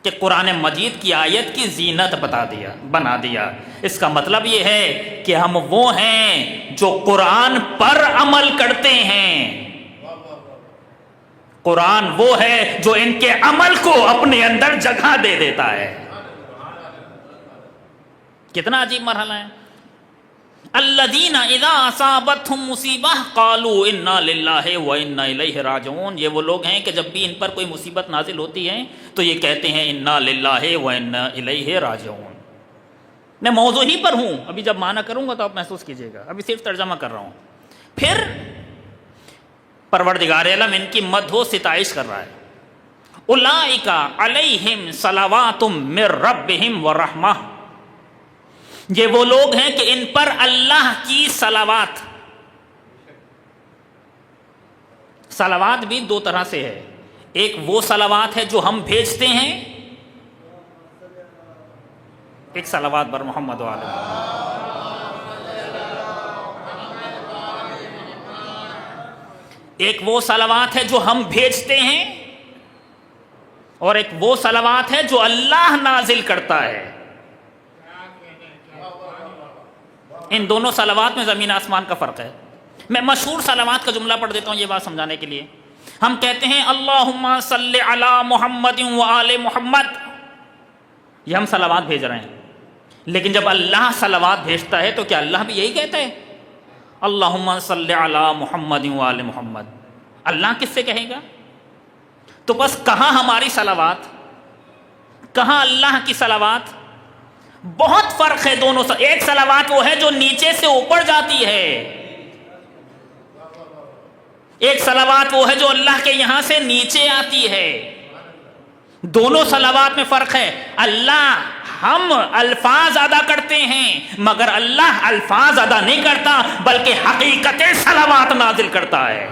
کہ قرآن مجید کی آیت کی زینت بنا دیا۔ اس کا مطلب یہ ہے کہ ہم وہ ہیں جو قرآن پر عمل کرتے ہیں، قرآن وہ ہے جو ان کے عمل کو اپنے اندر جگہ دے دیتا ہے۔ کتنا عجیب مرحلہ ہے۔ الذین اذا اصابتہم مصیبہ قالوا انا للہ و انا الیہ راجعون، یہ وہ لوگ ہیں کہ جب بھی ان پر کوئی مصیبت نازل ہوتی ہے تو یہ کہتے ہیں انا للہ و انا الیہ راجعون۔ میں موضوع ہی پر ہوں، ابھی جب معنی کروں گا تو آپ محسوس کیجئے گا، ابھی صرف ترجمہ کر رہا ہوں۔ پھر پروردگار عالم ان کی مدح و ستائش کر رہا ہے۔ اولئک علیہم صلوات من ربہم ورحمہ، یہ وہ لوگ ہیں کہ ان پر اللہ کی صلوات۔ صلوات بھی دو طرح سے ہے، ایک وہ صلوات ہے جو ہم بھیجتے ہیں، ایک صلوات بر محمد وعلی ایک وہ صلوات ہے جو ہم بھیجتے ہیں، اور ایک وہ صلوات ہے جو اللہ نازل کرتا ہے۔ ان دونوں صلوات میں زمین آسمان کا فرق ہے۔ میں مشہور صلوات کا جملہ پڑھ دیتا ہوں یہ بات سمجھانے کے لیے۔ ہم کہتے ہیں اللہم صلی علی محمد و آل محمد، یہ ہم صلوات بھیج رہے ہیں، لیکن جب اللہ صلوات بھیجتا ہے تو کیا اللہ بھی یہی کہتا ہے اللہم صلی علی محمد و آل محمد؟ اللہ کس سے کہے گا؟ تو بس کہاں ہماری صلوات، کہاں اللہ کی صلوات؟ بہت فرق ہے دونوں سے۔ ایک صلوات وہ ہے جو نیچے سے اوپر جاتی ہے، ایک صلوات وہ ہے جو اللہ کے یہاں سے نیچے آتی ہے۔ دونوں صلوات میں فرق ہے۔ اللہ ہم الفاظ ادا کرتے ہیں مگر اللہ الفاظ ادا نہیں کرتا، بلکہ حقیقت صلوات نازل کرتا ہے،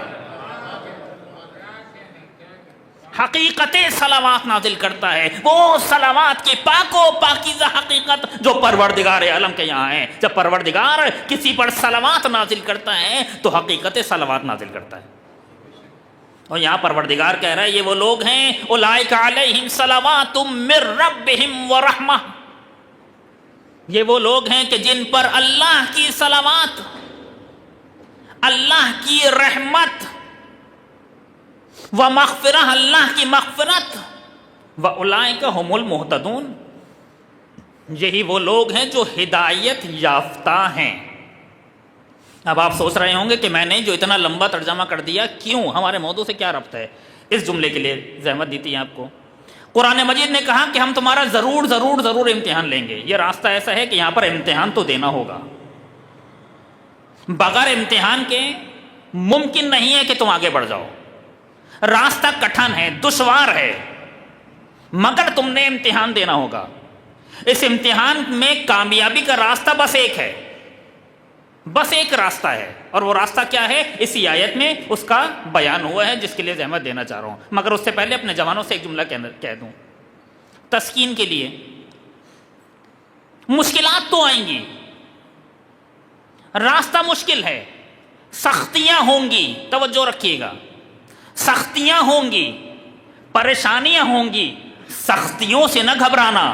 حقیقت صلوات نازل کرتا ہے، وہ صلوات کی پاک و پاکیزہ حقیقت جو پروردگار عالم کے یہاں ہے۔ جب پروردگار کسی پر صلوات نازل کرتا ہے تو حقیقت صلوات نازل کرتا ہے۔ اور یہاں پروردگار کہہ رہا ہے یہ وہ لوگ ہیں اولئک علیہم صلوات من ربہم ورحمہ، یہ وہ لوگ ہیں کہ جن پر اللہ کی صلوات، اللہ کی رحمت ومغفرہ، اللہ کی مغفرت، واولئک هم المہتدون، یہی وہ لوگ ہیں جو ہدایت یافتہ ہیں۔ اب آپ سوچ رہے ہوں گے کہ میں نے جو اتنا لمبا ترجمہ کر دیا کیوں، ہمارے موضوع سے کیا ربط ہے؟ اس جملے کے لیے زحمت دیتی ہے آپ کو۔ قرآن مجید نے کہا کہ ہم تمہارا ضرور ضرور ضرور امتحان لیں گے۔ یہ راستہ ایسا ہے کہ یہاں پر امتحان تو دینا ہوگا، بغیر امتحان کے ممکن نہیں ہے کہ تم آگے بڑھ جاؤ۔ راستہ کٹھن ہے، دشوار ہے، مگر تم نے امتحان دینا ہوگا۔ اس امتحان میں کامیابی کا راستہ بس ایک ہے، بس ایک راستہ ہے، اور وہ راستہ کیا ہے؟ اسی آیت میں اس کا بیان ہوا ہے، جس کے لیے زحمت دینا چاہ رہا ہوں۔ مگر اس سے پہلے اپنے جوانوں سے ایک جملہ کہہ دوں تسکین کے لیے۔ مشکلات تو آئیں گی، راستہ مشکل ہے، سختیاں ہوں گی، توجہ رکھیے گا، سختیاں ہوں گی، پریشانیاں ہوں گی، سختیوں سے نہ گھبرانا،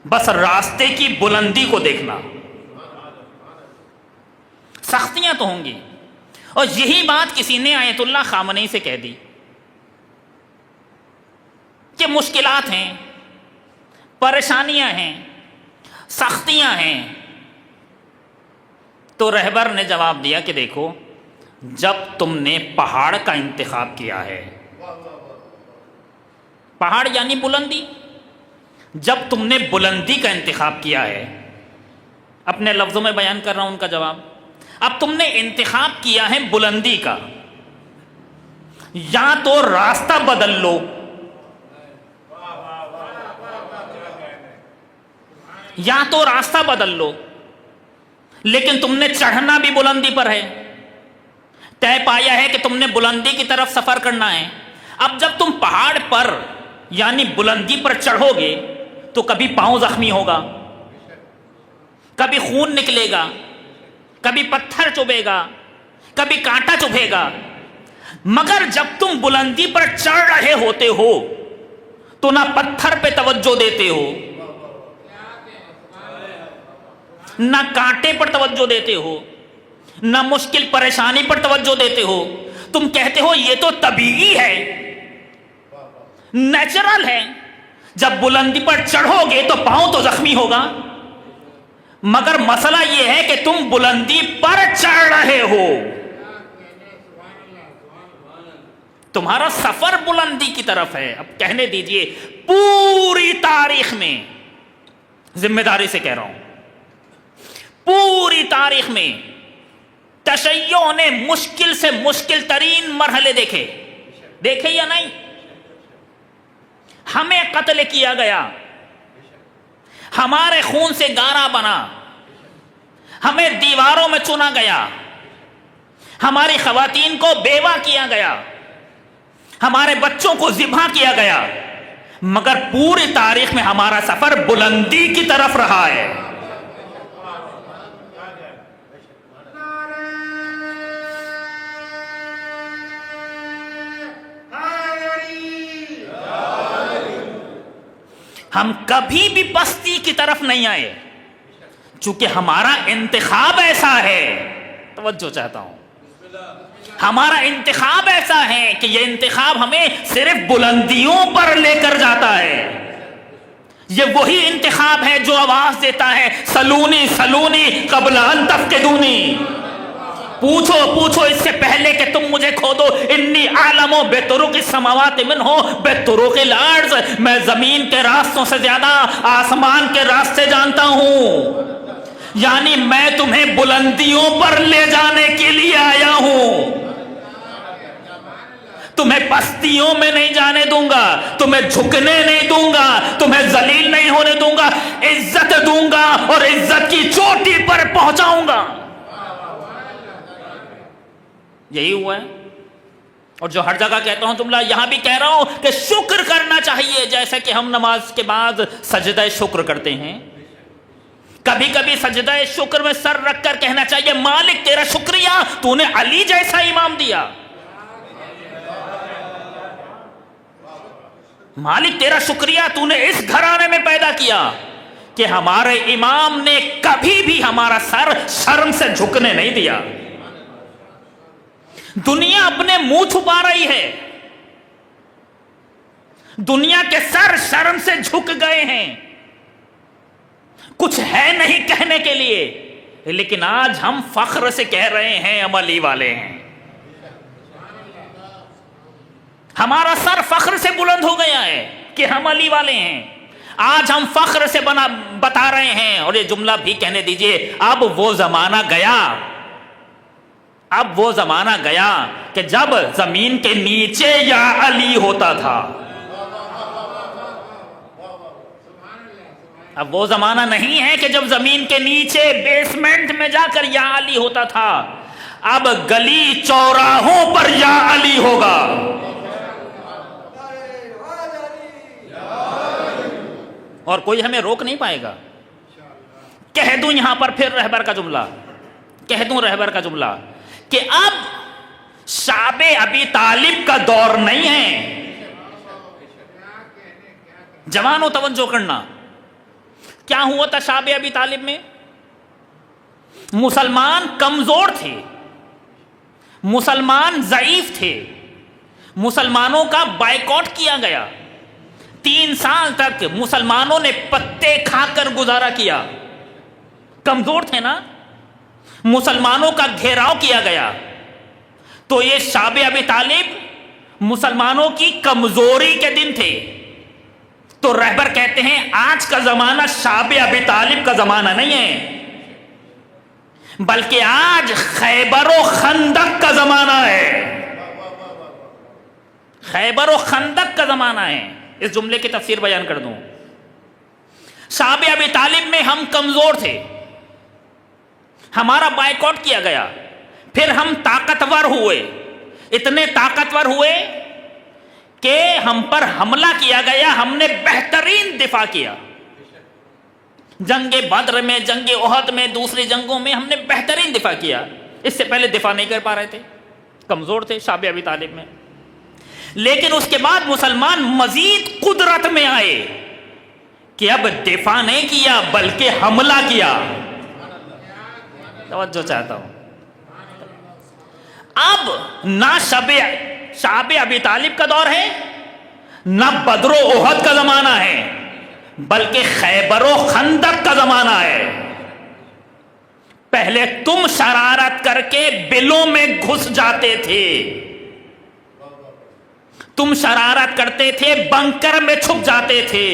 بس راستے کی بلندی کو دیکھنا۔ سختیاں تو ہوں گی، اور یہی بات کسی نے آیت اللہ خامنئی سے کہہ دی کہ مشکلات ہیں، پریشانیاں ہیں، سختیاں ہیں، تو رہبر نے جواب دیا کہ دیکھو، جب تم نے پہاڑ کا انتخاب کیا ہے، پہاڑ یعنی بلندی، جب تم نے بلندی کا انتخاب کیا ہے، اپنے لفظوں میں بیان کر رہا ہوں ان کا جواب، اب تم نے انتخاب کیا ہے بلندی کا، یا تو راستہ بدل لو، یا تو راستہ بدل لو، لیکن تم نے چڑھنا بھی بلندی پر ہے، طے پایا ہے کہ تم نے بلندی کی طرف سفر کرنا ہے۔ اب جب تم پہاڑ پر یعنی بلندی پر چڑھو گے تو کبھی پاؤں زخمی ہوگا، کبھی خون نکلے گا، کبھی پتھر چبھے گا، کبھی کانٹا چبھے گا، مگر جب تم بلندی پر چڑھ رہے ہوتے ہو تو نہ پتھر پہ توجہ دیتے ہو، نہ کانٹے پر توجہ دیتے ہو، نہ مشکل پریشانی پر توجہ دیتے ہو، تم کہتے ہو یہ تو طبیعی ہے، نیچرل ہے، جب بلندی پر چڑھو گے تو پاؤں تو زخمی ہوگا، مگر مسئلہ یہ ہے کہ تم بلندی پر چڑھ رہے ہو، تمہارا سفر بلندی کی طرف ہے۔ اب کہنے دیجئے، پوری تاریخ میں، ذمہ داری سے کہہ رہا ہوں، پوری تاریخ میں تشیع نے مشکل سے مشکل ترین مرحلے دیکھے یا نہیں؟ ہمیں قتل کیا گیا، ہمارے خون سے گارا بنا، ہمیں دیواروں میں چنا گیا، ہماری خواتین کو بیوہ کیا گیا، ہمارے بچوں کو ذبح کیا گیا، مگر پوری تاریخ میں ہمارا سفر بلندی کی طرف رہا ہے۔ ہم کبھی بھی پستی کی طرف نہیں آئے، چونکہ ہمارا انتخاب ایسا ہے، توجہ چاہتا ہوں، ہمارا انتخاب ایسا ہے کہ یہ انتخاب ہمیں صرف بلندیوں پر لے کر جاتا ہے۔ یہ وہی انتخاب ہے جو آواز دیتا ہے سلونی سلونی قبل ان تفقدونی، پوچھو اس سے پہلے کہ تم مجھے کھودو، انی اعلم بطرق السماوات منہ بطرق الارض، میں زمین کے راستوں سے زیادہ آسمان کے راستے جانتا ہوں، یعنی میں تمہیں بلندیوں پر لے جانے کے لیے آیا ہوں، تمہیں پستیوں میں نہیں جانے دوں گا، تمہیں جھکنے نہیں دوں گا، تمہیں ذلیل نہیں ہونے دوں گا، عزت دوں گا اور عزت کی چوٹی پر پہنچاؤں گا۔ یہی ہوا ہے، اور جو ہر جگہ کہتا ہوں جملہ یہاں بھی کہہ رہا ہوں کہ شکر کرنا چاہیے، جیسا کہ ہم نماز کے بعد سجدہ شکر کرتے ہیں، کبھی کبھی سجدہ شکر میں سر رکھ کر کہنا چاہیے مالک تیرا شکریہ، تو نے علی جیسا امام دیا، مالک تیرا شکریہ تو نے اس گھرانے میں پیدا کیا کہ ہمارے امام نے کبھی بھی ہمارا سر شرم سے جھکنے نہیں دیا۔ دنیا اپنے منہ چھپا رہی ہے، دنیا کے سر شرم سے جھک گئے ہیں، کچھ ہے نہیں کہنے کے لیے، لیکن آج ہم فخر سے کہہ رہے ہیں ہم علی والے ہیں، ہمارا سر فخر سے بلند ہو گیا ہے کہ ہم علی والے ہیں، آج ہم فخر سے بتا رہے ہیں۔ اور یہ جملہ بھی کہنے دیجئے، اب وہ زمانہ گیا، اب وہ زمانہ گیا کہ جب زمین کے نیچے یا علی ہوتا تھا، اب وہ زمانہ نہیں ہے کہ جب زمین کے نیچے بیسمنٹ میں جا کر یا علی ہوتا تھا، اب گلی چوراہوں پر یا علی ہوگا. اور کوئی ہمیں روک نہیں پائے گا. کہہ دوں یہاں پر پھر رہبر کا جملہ کہ اب شعب ابی طالب کا دور نہیں ہے. جوانوں توجہ کرنا، کیا ہوا تھا شعب ابی طالب میں؟ مسلمان کمزور تھے، مسلمان ضعیف تھے، مسلمانوں کا بائیکاٹ کیا گیا. 3 سال تک مسلمانوں نے پتے کھا کر گزارا کیا. کمزور تھے نا، مسلمانوں کا گھیراؤ کیا گیا. تو یہ شعب ابی طالب مسلمانوں کی کمزوری کے دن تھے. تو رہبر کہتے ہیں آج کا زمانہ شعب ابی طالب کا زمانہ نہیں ہے، بلکہ آج خیبر و خندق کا زمانہ ہے. خیبر و خندق کا زمانہ ہے. اس جملے کی تفسیر بیان کر دوں. شعب ابی طالب میں ہم کمزور تھے، ہمارا بائیکاٹ کیا گیا. پھر ہم طاقتور ہوئے، اتنے طاقتور ہوئے کہ ہم پر حملہ کیا گیا. ہم نے بہترین دفاع کیا. جنگ بدر میں، جنگ احد میں، دوسری جنگوں میں ہم نے بہترین دفاع کیا. اس سے پہلے دفاع نہیں کر پا رہے تھے، کمزور تھے شعب ابی طالب میں. لیکن اس کے بعد مسلمان مزید قدرت میں آئے کہ اب دفاع نہیں کیا بلکہ حملہ کیا. توجہ چاہتا ہوں. اب نہ شعب ابی طالب کا دور ہے، نہ بدر و احد کا زمانہ ہے، بلکہ خیبر و خندق کا زمانہ ہے. پہلے تم شرارت کر کے بلوں میں گھس جاتے تھے، تم شرارت کرتے تھے، بنکر میں چھپ جاتے تھے.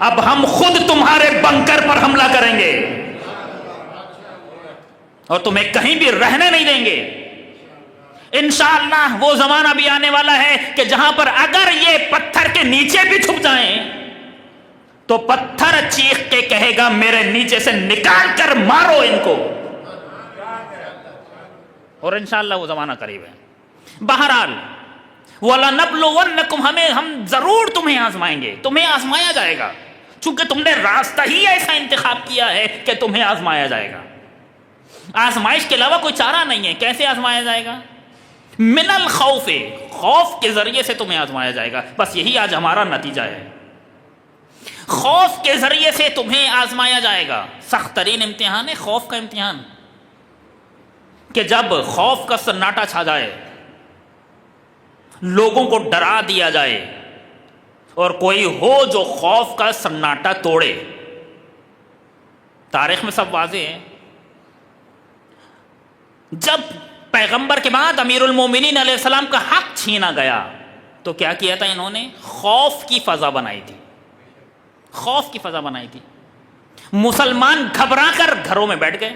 اب ہم خود تمہارے بنکر پر حملہ کریں گے اور تمہیں کہیں بھی رہنے نہیں دیں گے. انشاءاللہ وہ زمانہ بھی آنے والا ہے کہ جہاں پر اگر یہ پتھر کے نیچے بھی چھپ جائیں تو پتھر چیخ کے کہے گا میرے نیچے سے نکال کر مارو ان کو. اور انشاءاللہ وہ زمانہ قریب ہے. بہرحال وَلَنَبْلُوَنَّكُمْ، ہم ضرور تمہیں آزمائیں گے، تمہیں آزمایا جائے گا، چونکہ تم نے راستہ ہی ایسا انتخاب کیا ہے کہ تمہیں آزمایا جائے گا. آزمائش کے علاوہ کوئی چارہ نہیں ہے. کیسے آزمایا جائے گا؟ من الخوف، خوف کے ذریعے سے تمہیں آزمایا جائے گا. بس یہی آج ہمارا نتیجہ ہے. خوف کے ذریعے سے تمہیں آزمایا جائے گا. سخت ترین امتحان ہے خوف کا امتحان، کہ جب خوف کا سناٹا چھا جائے، لوگوں کو ڈرا دیا جائے اور کوئی ہو جو خوف کا سناٹا توڑے. تاریخ میں سب واضح ہے. جب پیغمبر کے بعد امیر المومنین علیہ السلام کا حق چھینا گیا تو کیا کیا تھا انہوں نے؟ خوف کی فضا بنائی تھی. خوف کی فضا بنائی تھی. مسلمان گھبرا کر گھروں میں بیٹھ گئے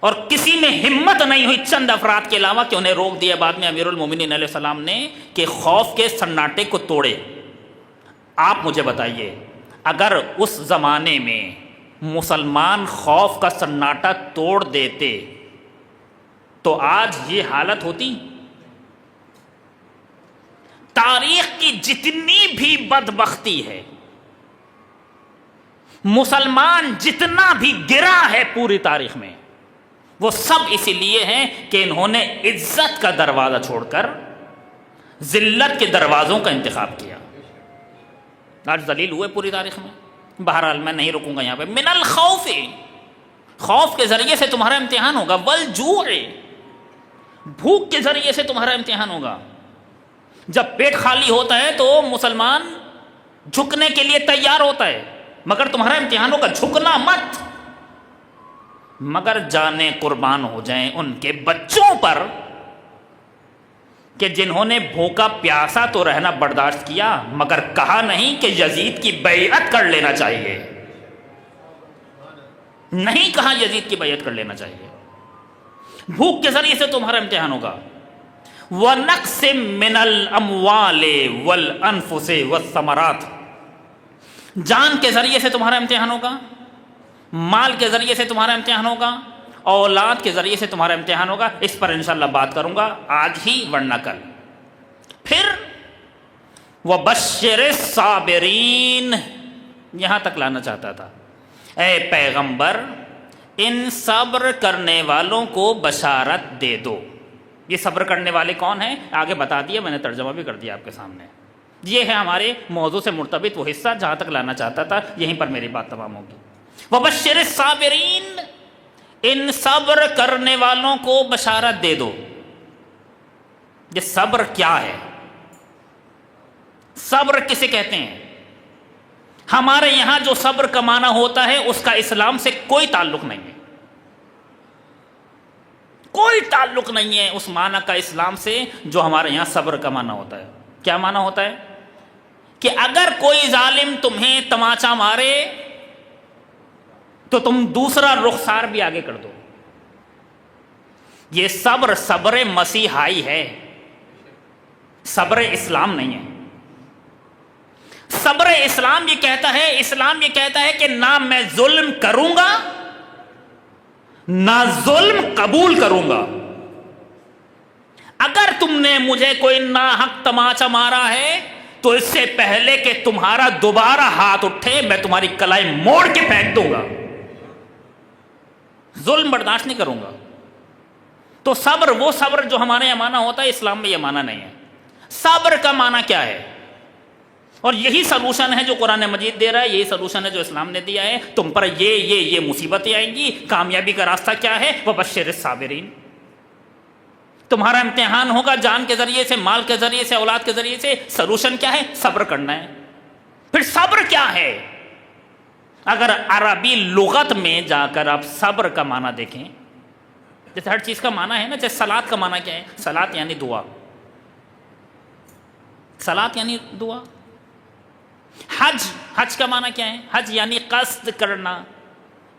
اور کسی میں ہمت نہیں ہوئی چند افراد کے علاوہ کہ انہیں روک دیا. بعد میں امیر المومنین علیہ السلام نے کہ خوف کے سناٹے کو توڑے. آپ مجھے بتائیے اگر اس زمانے میں مسلمان خوف کا سناٹا توڑ دیتے تو آج یہ حالت ہوتی؟ تاریخ کی جتنی بھی بدبختی ہے، مسلمان جتنا بھی گرا ہے پوری تاریخ میں، وہ سب اسی لیے ہیں کہ انہوں نے عزت کا دروازہ چھوڑ کر ذلت کے دروازوں کا انتخاب کیا. آج ذلیل ہوئے پوری تاریخ میں. بہرحال میں نہیں رکوں گا یہاں پہ. من الخوف، خوف کے ذریعے سے تمہارا امتحان ہوگا. والجوع، بھوک کے ذریعے سے تمہارا امتحان ہوگا. جب پیٹ خالی ہوتا ہے تو مسلمان جھکنے کے لیے تیار ہوتا ہے، مگر تمہارا امتحان ہوگا جھکنا مت، مگر جانیں قربان ہو جائیں ان کے بچوں پر کہ جنہوں نے بھوکا پیاسا تو رہنا برداشت کیا مگر کہا نہیں کہ یزید کی بیعت کر لینا چاہیے. نہیں کہا یزید کی بیعت کر لینا چاہیے. بھوک کے ذریعے سے تمہارا امتحان ہوگا. وَنَقْسٍ مِّنَ الْأَمْوَالِ وَالْأَنفُسِ وَالثَّمَرَاتِ، جان کے ذریعے سے تمہارا امتحان ہوگا، مال کے ذریعے سے تمہارا امتحان ہوگا، اولاد کے ذریعے سے تمہارا امتحان ہوگا. اس پر انشاءاللہ بات کروں گا آج ہی ورنہ کل. پھر وَبَشِّرِ الصَّابِرِينَ، یہاں تک لانا چاہتا تھا. اے پیغمبر ان صبر کرنے والوں کو بشارت دے دو. یہ صبر کرنے والے کون ہیں آگے بتا دیا، میں نے ترجمہ بھی کر دیا آپ کے سامنے. یہ ہے ہمارے موضوع سے مرتبط وہ حصہ جہاں تک لانا چاہتا تھا، یہیں پر میری بات تمام ہوگی. وَبَشِّرِ الصَّابِرِينَ، ان صبر کرنے والوں کو بشارت دے دو. یہ صبر کیا ہے؟ صبر کسے کہتے ہیں؟ ہمارے یہاں جو صبر کا معنی ہوتا ہے اس کا اسلام سے کوئی تعلق نہیں ہے، کوئی تعلق نہیں ہے اس معنی کا اسلام سے جو ہمارے یہاں صبر کا معنی ہوتا ہے. کیا معنی ہوتا ہے؟ کہ اگر کوئی ظالم تمہیں تماچا مارے تو تم دوسرا رخسار بھی آگے کر دو. یہ صبر صبر مسیحائی ہے، صبر اسلام نہیں ہے. صبر اسلام یہ کہتا ہے، اسلام یہ کہتا ہے کہ نہ میں ظلم کروں گا نہ ظلم قبول کروں گا. اگر تم نے مجھے کوئی ناحق تماچا مارا ہے تو اس سے پہلے کہ تمہارا دوبارہ ہاتھ اٹھے میں تمہاری کلائی موڑ کے پھینک دوں گا. ظلم برداشت نہیں کروں گا. تو صبر، وہ صبر جو ہمارے یہاں معنی ہوتا ہے، اسلام میں یہ معنی نہیں ہے. صبر کا معنی کیا ہے؟ اور یہی سلوشن ہے جو قرآن مجید دے رہا ہے، یہی سلوشن ہے جو اسلام نے دیا ہے. تم پر یہ مصیبتیں آئیں گی، کامیابی کا راستہ کیا ہے؟ وَبَشِّرِ الصَّابِرِينَ. تمہارا امتحان ہوگا جان کے ذریعے سے، مال کے ذریعے سے، اولاد کے ذریعے سے. سلوشن کیا ہے؟ صبر کرنا ہے. پھر صبر کیا ہے؟ اگر عربی لغت میں جا کر آپ صبر کا معنی دیکھیں، جیسے ہر چیز کا معنی ہے نا، جیسے صلاۃ کا معنی کیا ہے؟ صلاۃ یعنی دعا، صلاۃ یعنی دعا. حج کا معنی کیا ہے؟ حج یعنی قصد کرنا،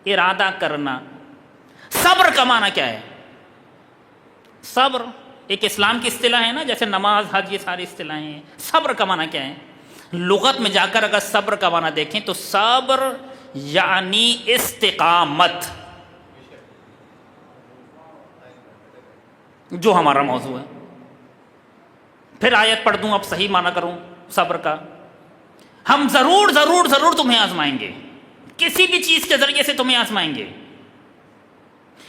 ارادہ کرنا. صبر کا معنی کیا ہے؟ صبر ایک اسلام کی اصطلاح ہے نا، جیسے نماز، حج، یہ ساری اصطلاحیں ہیں. صبر کا معنی کیا ہے؟ لغت میں جا کر اگر صبر کا معنی دیکھیں تو صبر یعنی استقامت، جو ہمارا موضوع ہے. پھر آیت پڑھ دوں، اب صحیح معنی کروں صبر کا. ہم ضرور تمہیں آزمائیں گے، کسی بھی چیز کے ذریعے سے تمہیں آزمائیں گے.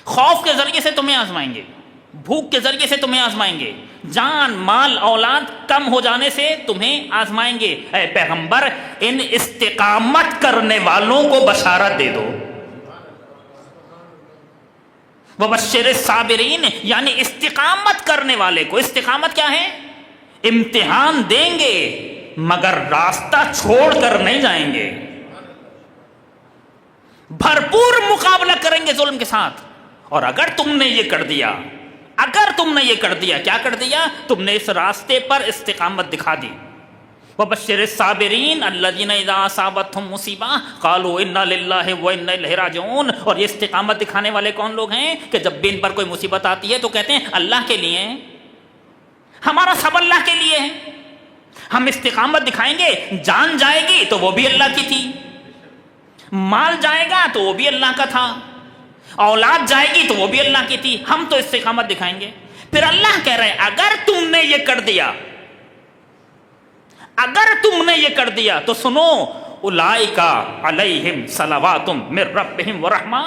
خوف کے ذریعے سے تمہیں آزمائیں گے، بھوک کے ذریعے سے تمہیں آزمائیں گے، جان مال اولاد کم ہو جانے سے تمہیں آزمائیں گے. اے پیغمبر ان استقامت کرنے والوں کو بشارت دے دو. وَبَشِّرِ الصَّابِرِينَ یعنی استقامت کرنے والے کو. استقامت کیا ہے؟ امتحان دیں گے مگر راستہ چھوڑ کر نہیں جائیں گے، بھرپور مقابلہ کریں گے ظلم کے ساتھ. اور اگر تم نے یہ کر دیا، کیا کر دیا؟ تم نے اس راستے پر استقامت دکھا دی. وَبَشِّرِ الصَّابِرِينَ الَّذِينَ إِذَا أَصَابَتْهُمْ مُصِيبَةٌ قَالُوا إِنَّا لِلَّهِ وَإِنَّا إِلَيْهِ رَاجِعُونَ. اور یہ استقامت دکھانے والے کون لوگ ہیں کہ جب بھی ان پر کوئی مصیبت آتی ہے تو کہتے ہیں اللہ کے لیے، ہمارا سب اللہ کے لیے ہے. ہم استقامت دکھائیں گے، جان جائے گی تو وہ بھی اللہ کی تھی، مال جائے گا تو وہ بھی اللہ کا تھا، اولاد جائے گی تو وہ بھی اللہ کی تھی، ہم تو استقامت دکھائیں گے. پھر اللہ کہہ رہے ہیں اگر تم نے یہ کر دیا تو سنو، اولئک علیہم صلوات من ربہم ورحمہ،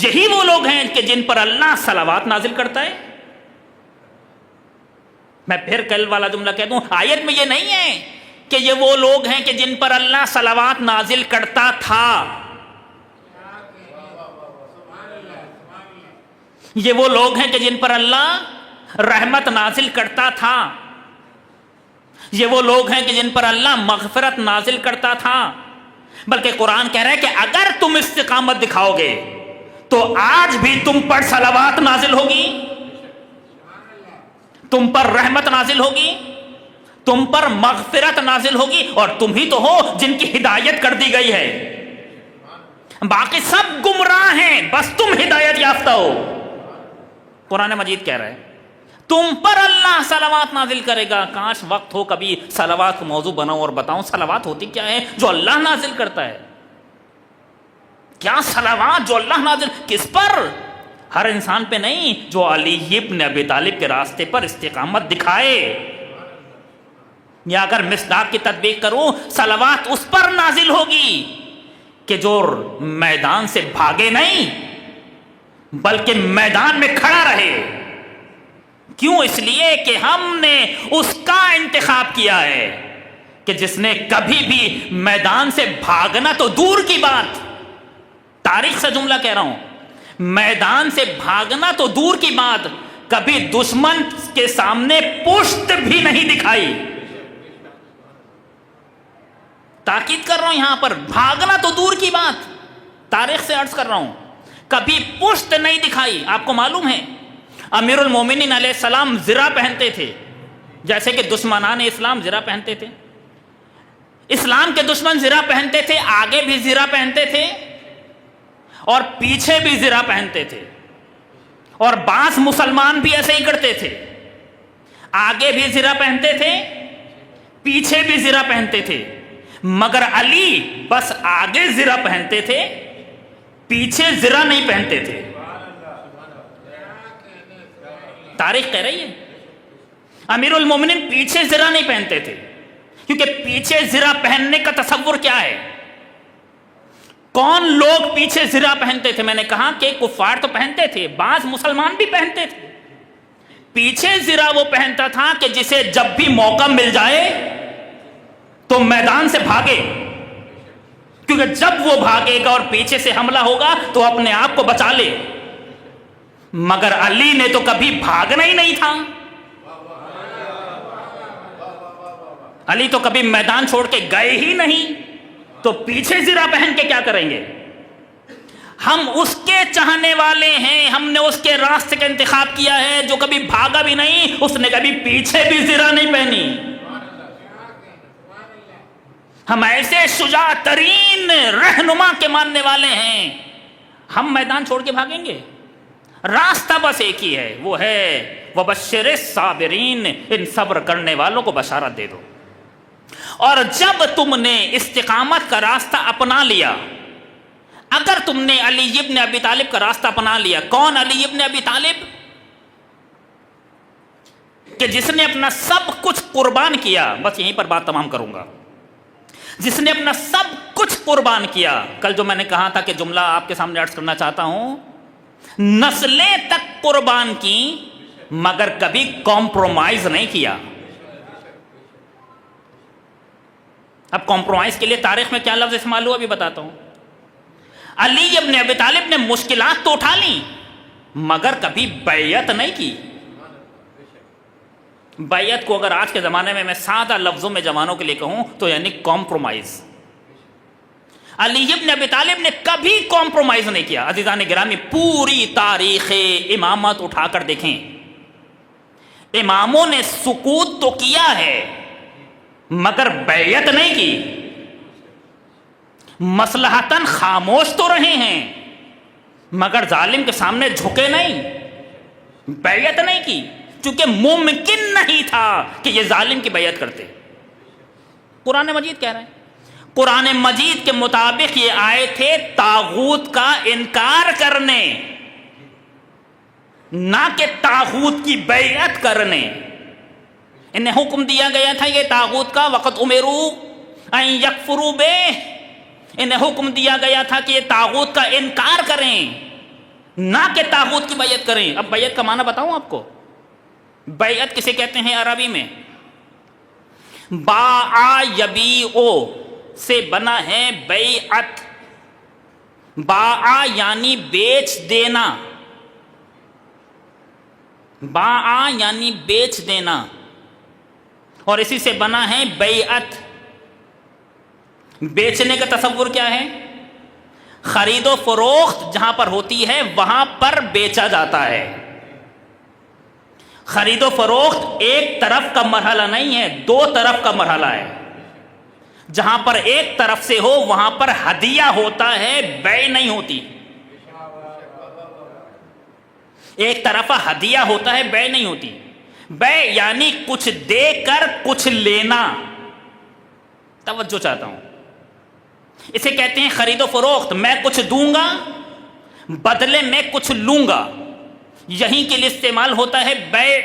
یہی وہ لوگ ہیں کہ جن پر اللہ صلوات نازل کرتا ہے. میں پھر کل والا جملہ کہہ دوں، آیت میں یہ نہیں ہے کہ یہ وہ لوگ ہیں کہ جن پر اللہ صلوات نازل کرتا تھا، یہ وہ لوگ ہیں کہ جن پر اللہ رحمت نازل کرتا تھا، یہ وہ لوگ ہیں کہ جن پر اللہ مغفرت نازل کرتا تھا. بلکہ قرآن کہہ رہا ہے کہ اگر تم استقامت دکھاؤ گے تو آج بھی تم پر صلوات نازل ہوگی، تم پر رحمت نازل ہوگی، تم پر مغفرت نازل ہوگی، اور تم ہی تو ہو جن کی ہدایت کر دی گئی ہے. باقی سب گمراہ ہیں، بس تم ہدایت یافتہ ہو. قرآن مجید کہہ رہا ہے تم پر اللہ صلوات نازل کرے گا. کاش وقت ہو کبھی صلوات کو موضوع بناؤں اور بتاؤں صلوات ہوتی کیا ہے جو اللہ نازل کرتا ہے. کیا صلوات جو اللہ نازل, کس پر؟ ہر انسان پہ نہیں, جو علی ابن ابی طالب کے راستے پر استقامت دکھائے. یا اگر مصداق کی تطبیق کروں, صلوات اس پر نازل ہوگی کہ جو میدان سے بھاگے نہیں بلکہ میدان میں کھڑا رہے. کیوں؟ اس لیے کہ ہم نے اس کا انتخاب کیا ہے کہ جس نے کبھی بھی میدان سے بھاگنا تو دور کی بات, تاریخ سے جملہ کہہ رہا ہوں, میدان سے بھاگنا تو دور کی بات, کبھی دشمن کے سامنے پشت بھی نہیں دکھائی. تاکید کر رہا ہوں یہاں پر, بھاگنا تو دور کی بات, تاریخ سے عرض کر رہا ہوں, کبھی پشت نہیں دکھائی. آپ کو معلوم ہے امیر المومنین علیہ السلام زرہ پہنتے تھے, جیسے کہ دشمنان اسلام زرہ پہنتے تھے. اسلام کے دشمن زرہ پہنتے تھے, آگے بھی زرہ پہنتے تھے اور پیچھے بھی زرہ پہنتے تھے, اور بعض مسلمان بھی ایسے ہی کرتے تھے, آگے بھی زرہ پہنتے تھے پیچھے بھی زرہ پہنتے تھے. مگر علی بس آگے زرہ پہنتے تھے, پیچھے زرہ نہیں پہنتے تھے. تاریخ کہہ رہی ہے امیر المومنین پیچھے زرہ نہیں پہنتے تھے, کیونکہ پیچھے زرہ پہننے کا تصور کیا ہے؟ کون لوگ پیچھے زرہ پہنتے تھے؟ میں نے کہا کہ کفار تو پہنتے تھے, بعض مسلمان بھی پہنتے تھے. پیچھے زرہ وہ پہنتا تھا کہ جسے جب بھی موقع مل جائے تو میدان سے بھاگے, کیونکہ جب وہ بھاگے گا اور پیچھے سے حملہ ہوگا تو اپنے آپ کو بچا لے. مگر علی نے تو کبھی بھاگنا ہی نہیں تھا. علی تو کبھی میدان چھوڑ کے گئے ہی نہیں, تو پیچھے زرہ پہن کے کیا کریں گے؟ ہم اس کے چاہنے والے ہیں, ہم نے اس کے راستے کا انتخاب کیا ہے جو کبھی بھاگا بھی نہیں, اس نے کبھی پیچھے بھی زرہ نہیں پہنی. ہم ایسے شجاع ترین رہنما کے ماننے والے ہیں, ہم میدان چھوڑ کے بھاگیں گے؟ راستہ بس ایک ہی ہے, وہ ہے وبشر الصابرین, ان صبر کرنے والوں کو بشارت دے دو. اور جب تم نے استقامت کا راستہ اپنا لیا, اگر تم نے علی ابن ابی طالب کا راستہ اپنا لیا, کون علی ابن ابی طالب؟ کہ جس نے اپنا سب کچھ قربان کیا. بس یہیں پر بات تمام کروں گا. جس نے اپنا سب کچھ قربان کیا. کل جو میں نے کہا تھا کہ جملہ آپ کے سامنے عرض کرنا چاہتا ہوں, نسلیں تک قربان کی مگر کبھی کمپرومائز نہیں کیا. اب کمپرومائز کے لیے تاریخ میں کیا لفظ استعمال ہوا ابھی بتاتا ہوں. علی ابن ابی طالب نے مشکلات تو اٹھا لی مگر کبھی بیعت نہیں کی. بیعت کو اگر آج کے زمانے میں سادہ لفظوں میں جوانوں کے لیے کہوں تو یعنی کمپرومائز. علی ابن ابی طالب نے کبھی کمپرومائز نہیں کیا. عزیزان گرامی, پوری تاریخ امامت اٹھا کر دیکھیں, اماموں نے سکوت تو کیا ہے مگر بیعت نہیں کی. مصلحتاً خاموش تو رہے ہیں مگر ظالم کے سامنے جھکے نہیں, بیعت نہیں کی, چونکہ ممکن نہیں تھا کہ یہ ظالم کی بیعت کرتے. قرآن مجید کہہ رہے ہیں, قرآن مجید کے مطابق یہ آئے تھے طاغوت کا انکار کرنے, نہ کہ طاغوت کی بیعت کرنے. انہیں حکم دیا گیا تھا یہ طاغوت کا, وقت امروا ان یکفروا بہ, انہیں حکم دیا گیا تھا کہ یہ طاغوت کا انکار کریں نہ کہ طاغوت کی بیعت کریں. اب بیعت کا معنی بتاؤں آپ کو. بیعت کسے کہتے ہیں عربی میں؟ باع یبیع سے بنا ہے بیعت. باع یعنی بیچ دینا, باع یعنی بیچ دینا, اور اسی سے بنا ہے بیعت. بیچنے کا تصور کیا ہے؟ خرید و فروخت جہاں پر ہوتی ہے وہاں پر بیچا جاتا ہے. خرید و فروخت ایک طرف کا مرحلہ نہیں ہے, دو طرف کا مرحلہ ہے. جہاں پر ایک طرف سے ہو وہاں پر ہدیہ ہوتا ہے, بیع نہیں ہوتی. ایک طرف ہدیہ ہوتا ہے, بیع نہیں ہوتی. بے یعنی کچھ دے کر کچھ لینا. توجہ چاہتا ہوں. اسے کہتے ہیں خرید و فروخت. میں کچھ دوں گا بدلے میں کچھ لوں گا. یہیں کے لیے استعمال ہوتا ہے بے.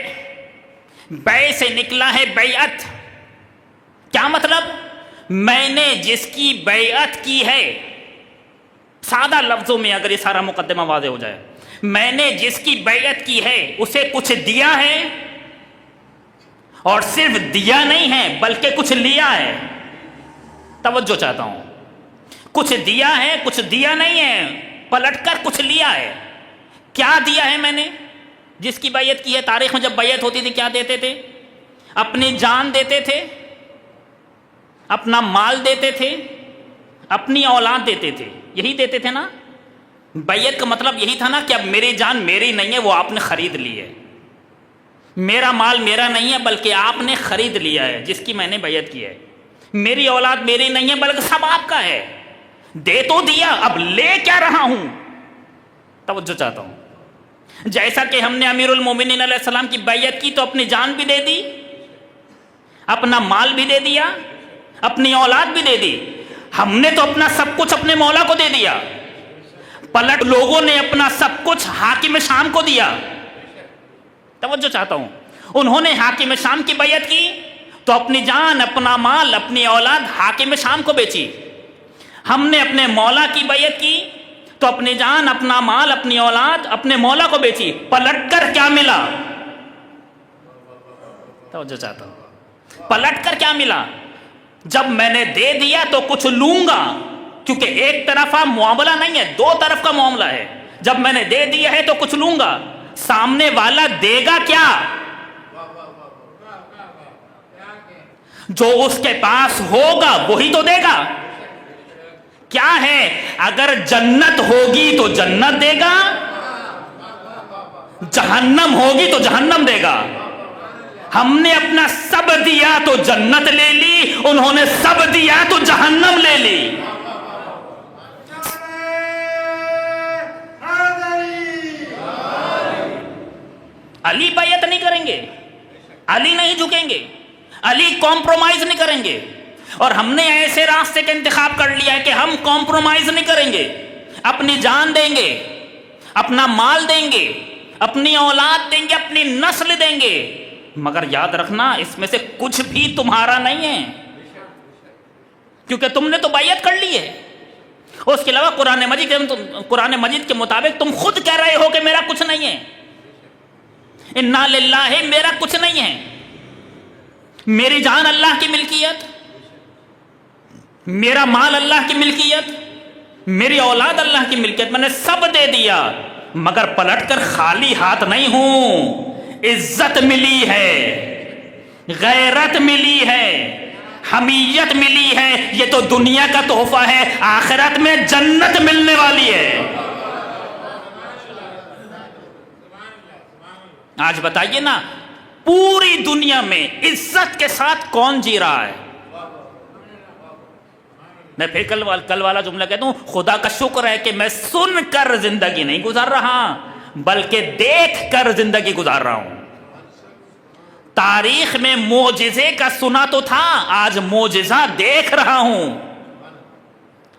بے سے نکلا ہے بیعت. کیا مطلب؟ میں نے جس کی بیعت کی ہے، سادہ لفظوں میں اگر یہ سارا مقدمہ واضح ہو جائے، میں نے جس کی بیعت کی ہے اسے کچھ دیا ہے، اور صرف دیا نہیں ہے بلکہ کچھ لیا ہے. توجہ چاہتا ہوں. کچھ دیا ہے، کچھ دیا نہیں ہے، پلٹ کر کچھ لیا ہے. کیا دیا ہے میں نے؟ جس کی بیعت کی ہے. تاریخ میں جب بیعت ہوتی تھی کیا دیتے تھے؟ اپنی جان دیتے تھے، اپنا مال دیتے تھے، اپنی اولاد دیتے تھے. یہی دیتے تھے نا. بیعت کا مطلب یہی تھا نا کہ اب میری جان میری نہیں ہے، وہ آپ نے خرید لی ہے. میرا مال میرا نہیں ہے بلکہ آپ نے خرید لیا ہے جس کی میں نے بیعت کی ہے. میری اولاد میری نہیں ہے بلکہ سب آپ کا ہے. دے تو دیا، اب لے کیا رہا ہوں. توجہ چاہتا ہوں. جیسا کہ ہم نے امیر المومنین علیہ السلام کی بیعت کی تو اپنی جان بھی دے دی، اپنا مال بھی دے دیا، اپنی اولاد بھی دے دی. ہم نے تو اپنا سب کچھ اپنے مولا کو دے دیا. پلٹ لوگوں نے اپنا سب کچھ حاکم شام کو دیا. توجہ چاہتا ہوں. انہوں نے حاکم شام کی بیعت کی تو اپنی جان، اپنا مال، اپنی اولاد حاکم شام کو بیچی. ہم نے اپنے مولا کی بیعت کی تو اپنی جان، اپنا مال، اپنی اولاد اپنے مولا کو بیچی. پلٹ کر کیا ملا؟ توجہ چاہتا ہوں. پلٹ کر کیا ملا؟ جب میں نے دے دیا تو کچھ لوں گا، کیونکہ ایک طرفہ معاملہ نہیں ہے، دو طرف کا معاملہ ہے. جب میں نے دے دیا ہے تو کچھ لوں گا. سامنے والا دے گا کیا؟ جو اس کے پاس ہوگا وہی تو دے گا. کیا ہے؟ اگر جنت ہوگی تو جنت دے گا، جہنم ہوگی تو جہنم دے گا. ہم نے اپنا سب دیا تو جنت لے لی، انہوں نے سب دیا تو جہنم لے لی. علی بیعت نہیں کریں گے، علی نہیں جھکیں گے، علی کمپرومائز نہیں کریں گے. اور ہم نے ایسے راستے کا انتخاب کر لیا ہے کہ ہم کمپرومائز نہیں کریں گے. اپنی جان دیں گے، اپنا مال دیں گے، اپنی اولاد دیں گے، اپنی نسل دیں گے. مگر یاد رکھنا اس میں سے کچھ بھی تمہارا نہیں ہے، کیونکہ تم نے تو بیعت کر لی ہے. اس کے علاوہ قرآن مجید کے مطابق تم خود کہہ رہے ہو کہ میرا کچھ نہیں ہے. انا للہ، میرا کچھ نہیں ہے. میری جان اللہ کی ملکیت، میرا مال اللہ کی ملکیت، میری اولاد اللہ کی ملکیت. میں نے سب دے دیا مگر پلٹ کر خالی ہاتھ نہیں ہوں. عزت ملی ہے، غیرت ملی ہے، حمیت ملی ہے. یہ تو دنیا کا تحفہ ہے، آخرت میں جنت ملنے والی ہے. آج بتائیے نا، پوری دنیا میں عزت کے ساتھ کون جی رہا ہے؟ میں پھر کل والا جملہ کہتا ہوں، خدا کا شکر ہے کہ میں سن کر زندگی نہیں گزار رہا بلکہ دیکھ کر زندگی گزار رہا ہوں. تاریخ میں معجزے کا سنا تو تھا، آج معجزہ دیکھ رہا ہوں.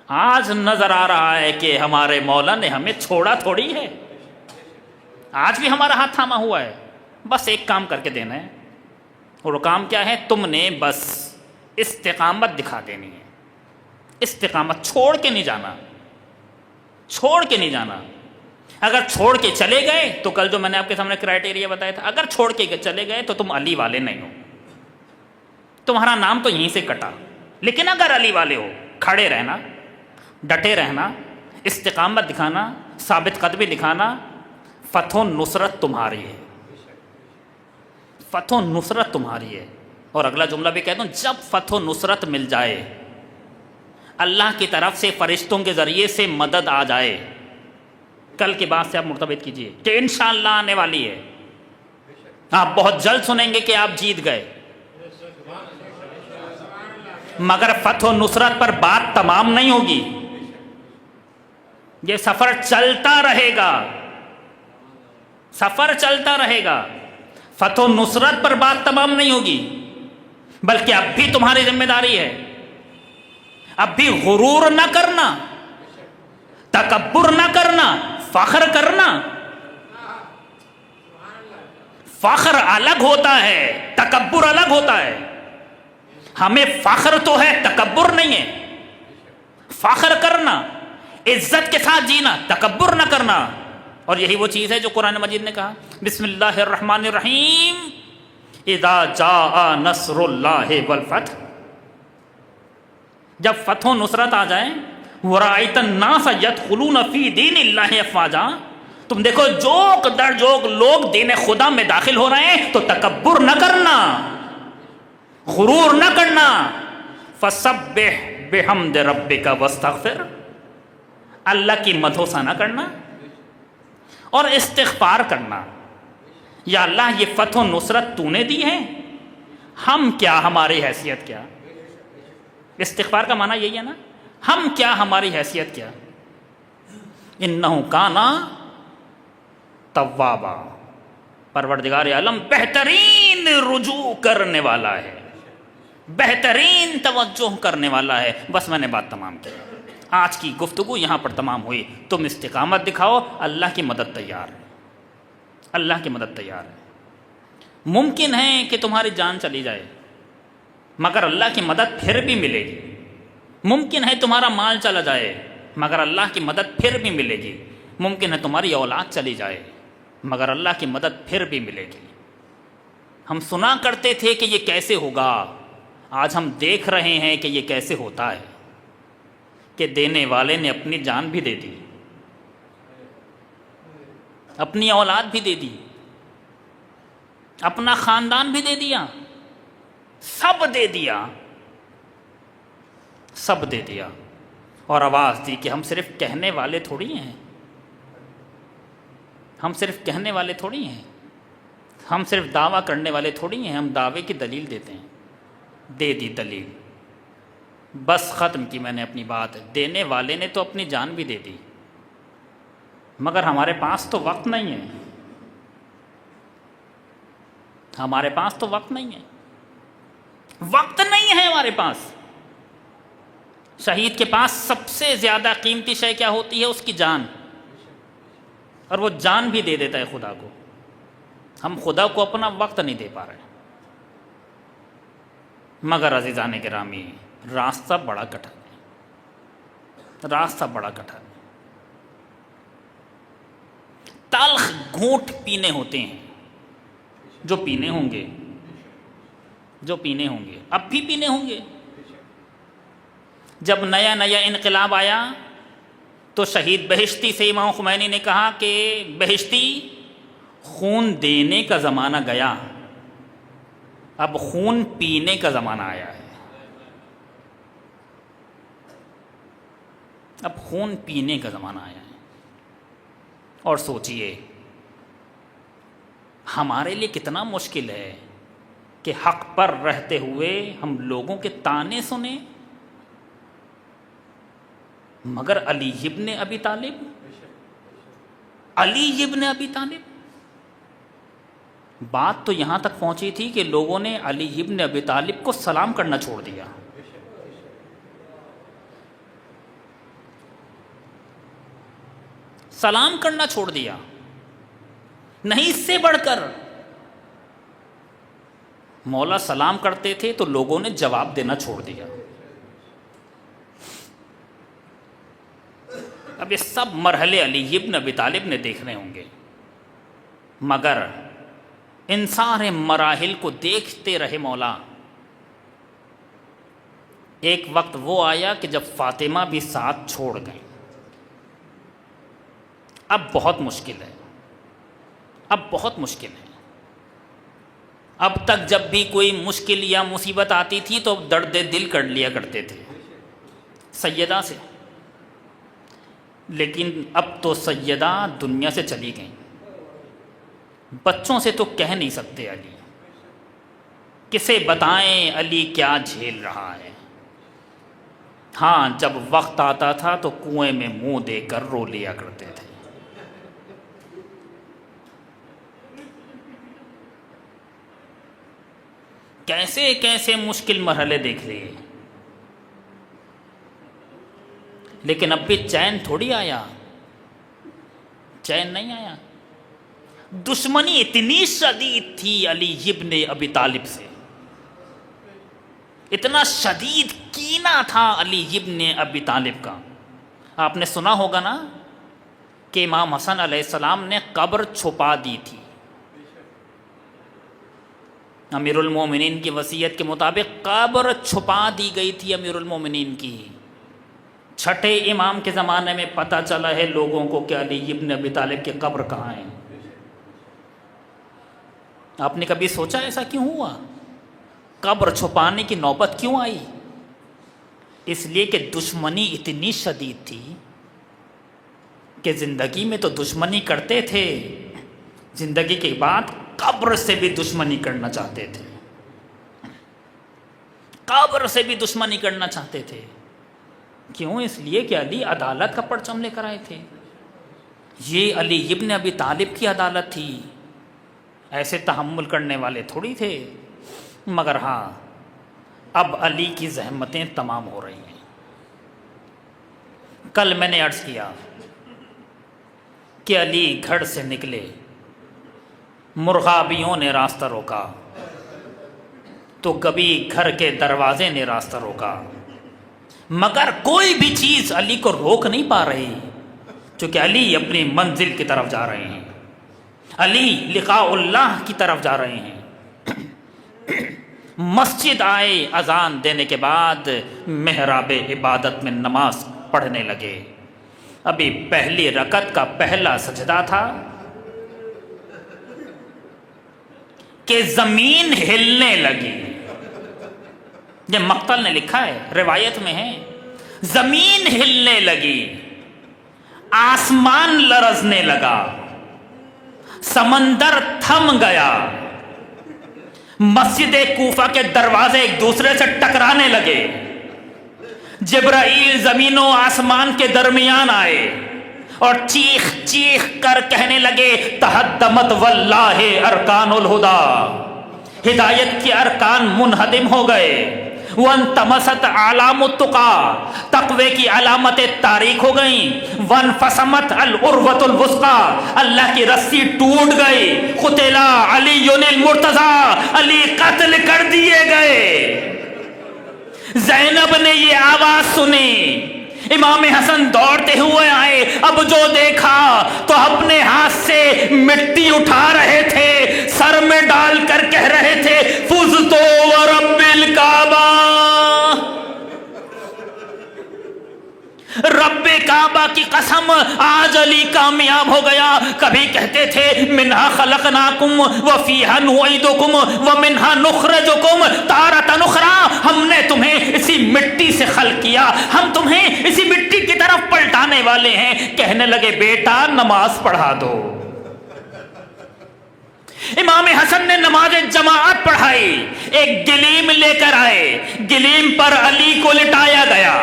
آج نظر آ رہا ہے کہ ہمارے مولا نے ہمیں چھوڑا تھوڑی ہے. آج بھی ہمارا ہاتھ تھاما ہوا ہے. بس ایک کام کر کے دینا ہے، اور وہ کام کیا ہے؟ تم نے بس استقامت دکھا دینی ہے. استقامت، چھوڑ کے نہیں جانا، چھوڑ کے نہیں جانا. اگر چھوڑ کے چلے گئے تو کل جو میں نے آپ کے سامنے کرائٹیریا بتایا تھا، اگر چھوڑ کے چلے گئے تو تم علی والے نہیں ہو، تمہارا نام تو یہیں سے کٹا. لیکن اگر علی والے ہو، کھڑے رہنا، ڈٹے رہنا، استقامت دکھانا، ثابت قدمی دکھانا، فتح و نصرت تمہاری ہے. فتح و نصرت تمہاری ہے. اور اگلا جملہ بھی کہتا ہوں، جب فتح و نصرت مل جائے، اللہ کی طرف سے فرشتوں کے ذریعے سے مدد آ جائے، کل کی بات سے آپ مرتبط کیجئے کہ انشاءاللہ آنے والی ہے. آپ بہت جلد سنیں گے کہ آپ جیت گئے، مگر فتح و نصرت پر بات تمام نہیں ہوگی. یہ سفر چلتا رہے گا، سفر چلتا رہے گا. فتح و نصرت پر بات تمام نہیں ہوگی، بلکہ اب بھی تمہاری ذمہ داری ہے، اب بھی غرور نہ کرنا، تکبر نہ کرنا، فخر کرنا۔ فخر الگ ہوتا ہے، تکبر الگ ہوتا ہے۔ ہمیں فخر تو ہے، تکبر نہیں ہے۔ فخر کرنا، عزت کے ساتھ جینا، تکبر نہ کرنا۔ اور یہی وہ چیز ہے جو قرآن مجید نے کہا، بسم اللہ الرحمن الرحیم، اذا جاء نصر اللہ والفتح، جب فتح و نصرت آ جائے، وَرَأَيْتَ النَّاسَ يَدْخُلُونَ فِي دِينِ اللَّهِ أَفْوَاجًا، تم دیکھو جوک در جوک لوگ دین خدا میں داخل ہو رہے ہیں، تو تکبر نہ کرنا، غرور نہ کرنا۔ فَسَبِّحْ بِحَمْدِ رَبِّكَ وَاسْتَغْفِرْ، اللہ کی مدح و ثنا کرنا اور استغفار کرنا۔ یا اللہ یہ فتح و نصرت تو نے دی ہے، ہم کیا، ہماری حیثیت کیا؟ استغفار کا معنی یہی ہے نا، ہم کیا، ہماری حیثیت کیا؟ انہ کانا توابا، پروردگار عالم بہترین رجوع کرنے والا ہے، بہترین توجہ کرنے والا ہے۔ بس میں نے بات تمام کی، آج کی گفتگو یہاں پر تمام ہوئی۔ تم استقامت دکھاؤ، اللہ کی مدد تیار ہے، اللہ کی مدد تیار ہے۔ ممکن ہے کہ تمہاری جان چلی جائے، مگر اللہ کی مدد پھر بھی ملے گی۔ ممکن ہے تمہارا مال چلا جائے، مگر اللہ کی مدد پھر بھی ملے گی۔ ممکن ہے تمہاری اولاد چلی جائے، مگر اللہ کی مدد پھر بھی ملے گی۔ ہم سنا کرتے تھے کہ یہ کیسے ہوگا، آج ہم دیکھ رہے ہیں کہ یہ کیسے ہوتا ہے، کہ دینے والے نے اپنی جان بھی دے دی، اپنی اولاد بھی دے دی، اپنا خاندان بھی دے دیا، سب دے دیا، سب دے دیا، اور آواز دی کہ ہم صرف کہنے والے تھوڑی ہیں، ہم صرف کہنے والے تھوڑی ہیں، ہم صرف دعویٰ کرنے والے تھوڑی ہیں، ہم دعوے کی دلیل دیتے ہیں۔ دے دی دلیل، بس ختم کی میں نے اپنی بات۔ دینے والے نے تو اپنی جان بھی دے دی، مگر ہمارے پاس تو وقت نہیں ہے، ہمارے پاس تو وقت نہیں ہے، وقت نہیں ہے ہمارے پاس۔ شہید کے پاس سب سے زیادہ قیمتی شے کیا ہوتی ہے؟ اس کی جان، اور وہ جان بھی دے دیتا ہے خدا کو۔ ہم خدا کو اپنا وقت نہیں دے پا رہے، مگر عزیزان گرامی راستہ بڑا کٹھن ہے، راستہ بڑا کٹھن ہے۔ تلخ گھونٹ پینے ہوتے ہیں، جو پینے ہوں گے، جو پینے ہوں گے، اب بھی پینے ہوں گے۔ جب نیا نیا انقلاب آیا تو شہید بہشتی سے امام خمینی نے کہا کہ بہشتی، خون دینے کا زمانہ گیا، اب خون پینے کا زمانہ آیا ہے، اب خون پینے کا زمانہ آیا ہے۔ اور سوچئے ہمارے لیے کتنا مشکل ہے کہ حق پر رہتے ہوئے ہم لوگوں کے طعنے سنیں، مگر علی ابن ابی طالب، علی ابن ابی طالب، بات تو یہاں تک پہنچی تھی کہ لوگوں نے علی ابن ابی طالب کو سلام کرنا چھوڑ دیا۔ سلام کرنا چھوڑ دیا، نہیں اس سے بڑھ کر مولا سلام کرتے تھے تو لوگوں نے جواب دینا چھوڑ دیا۔ اب یہ سب مرحلے علی ابن ابی طالب نے دیکھنے ہوں گے، مگر ان سارے مراحل کو دیکھتے رہے مولا۔ ایک وقت وہ آیا کہ جب فاطمہ بھی ساتھ چھوڑ گئیں۔ اب بہت مشکل ہے، اب بہت مشکل ہے۔ اب تک جب بھی کوئی مشکل یا مصیبت آتی تھی تو درد دل کر لیا کرتے تھے سیدہ سے، لیکن اب تو سیدہ دنیا سے چلی گئیں۔ بچوں سے تو کہہ نہیں سکتے علی، کسے بتائیں علی کیا جھیل رہا ہے۔ ہاں جب وقت آتا تھا تو کنویں میں منہ دے کر رو لیا کرتے تھے۔ کیسے کیسے مشکل مرحلے دیکھ لیے، لیکن اب بھی چین تھوڑی آیا، چین نہیں آیا۔ دشمنی اتنی شدید تھی علی ابن ابی طالب سے، اتنا شدید کینہ تھا علی ابن ابی طالب کا۔ آپ نے سنا ہوگا نا کہ امام حسن علیہ السلام نے قبر چھپا دی تھی، امیر المومنین کی وصیت کے مطابق قبر چھپا دی گئی تھی امیر المومنین کی۔ چھٹے امام کے زمانے میں پتہ چلا ہے لوگوں کو کہ علی ابن ابی طالب کی قبر کہاں ہے۔ آپ نے کبھی سوچا ایسا کیوں ہوا؟ قبر چھپانے کی نوبت کیوں آئی؟ اس لیے کہ دشمنی اتنی شدید تھی کہ زندگی میں تو دشمنی کرتے تھے، زندگی کے بعد قبر سے بھی دشمنی کرنا چاہتے تھے، قبر سے بھی دشمنی کرنا چاہتے تھے۔ کیوں؟ اس لیے کہ علی عدالت کا پرچم لے کر آئے تھے، یہ علی ابن ابی طالب کی عدالت تھی، ایسے تحمل کرنے والے تھوڑی تھے۔ مگر ہاں، اب علی کی زحمتیں تمام ہو رہی ہیں۔ کل میں نے عرض کیا کہ علی گھر سے نکلے، مرغابیوں نے راستہ روکا تو کبھی گھر کے دروازے نے راستہ روکا، مگر کوئی بھی چیز علی کو روک نہیں پا رہی، چونکہ علی اپنی منزل کی طرف جا رہے ہیں، علی لقاء اللہ کی طرف جا رہے ہیں۔ مسجد آئے، اذان دینے کے بعد محراب عبادت میں نماز پڑھنے لگے۔ ابھی پہلی رکعت کا پہلا سجدہ تھا کہ زمین ہلنے لگی۔ یہ مقتل نے لکھا ہے، روایت میں ہے، زمین ہلنے لگی، آسمان لرزنے لگا، سمندر تھم گیا، مسجد کوفہ کے دروازے ایک دوسرے سے ٹکرانے لگے، جبرائیل زمین و آسمان کے درمیان آئے اور چیخ چیخ کر کہنے لگے تہدمت واللہ ارکان الہدی، ہدایت کے ارکان منہدم ہو گئے، وانتمست اعلام التقی، تقوی کی علامتیں تاریک ہو گئیں، وانفصمت العروۃ الوثقی، اللہ کی رسی ٹوٹ گئی، قتل علی المرتضی، علی قتل کر دیے گئے۔ زینب نے یہ آواز سنی، امام حسن دوڑتے ہوئے آئے، اب جو دیکھا تو اپنے ہاتھ سے مٹی اٹھا رہے تھے، سر میں ڈال کر کہہ رہے تھے فزتو ورب الکعبہ، رب کعبہ کی قسم آج علی کامیاب ہو گیا۔ کبھی کہتے تھے منہا خلقناکم وفیہا نعیدکم ومنہا نخرجکم تارۃ اخری، ہم نے تمہیں اسی مٹی سے خلق کیا، ہم تمہیں اسی مٹی کی طرف پلٹانے والے ہیں۔ کہنے لگے بیٹا نماز پڑھا دو۔ امام حسن نے نماز جماعت پڑھائی، ایک گلیم لے کر آئے، گلیم پر علی کو لٹایا گیا،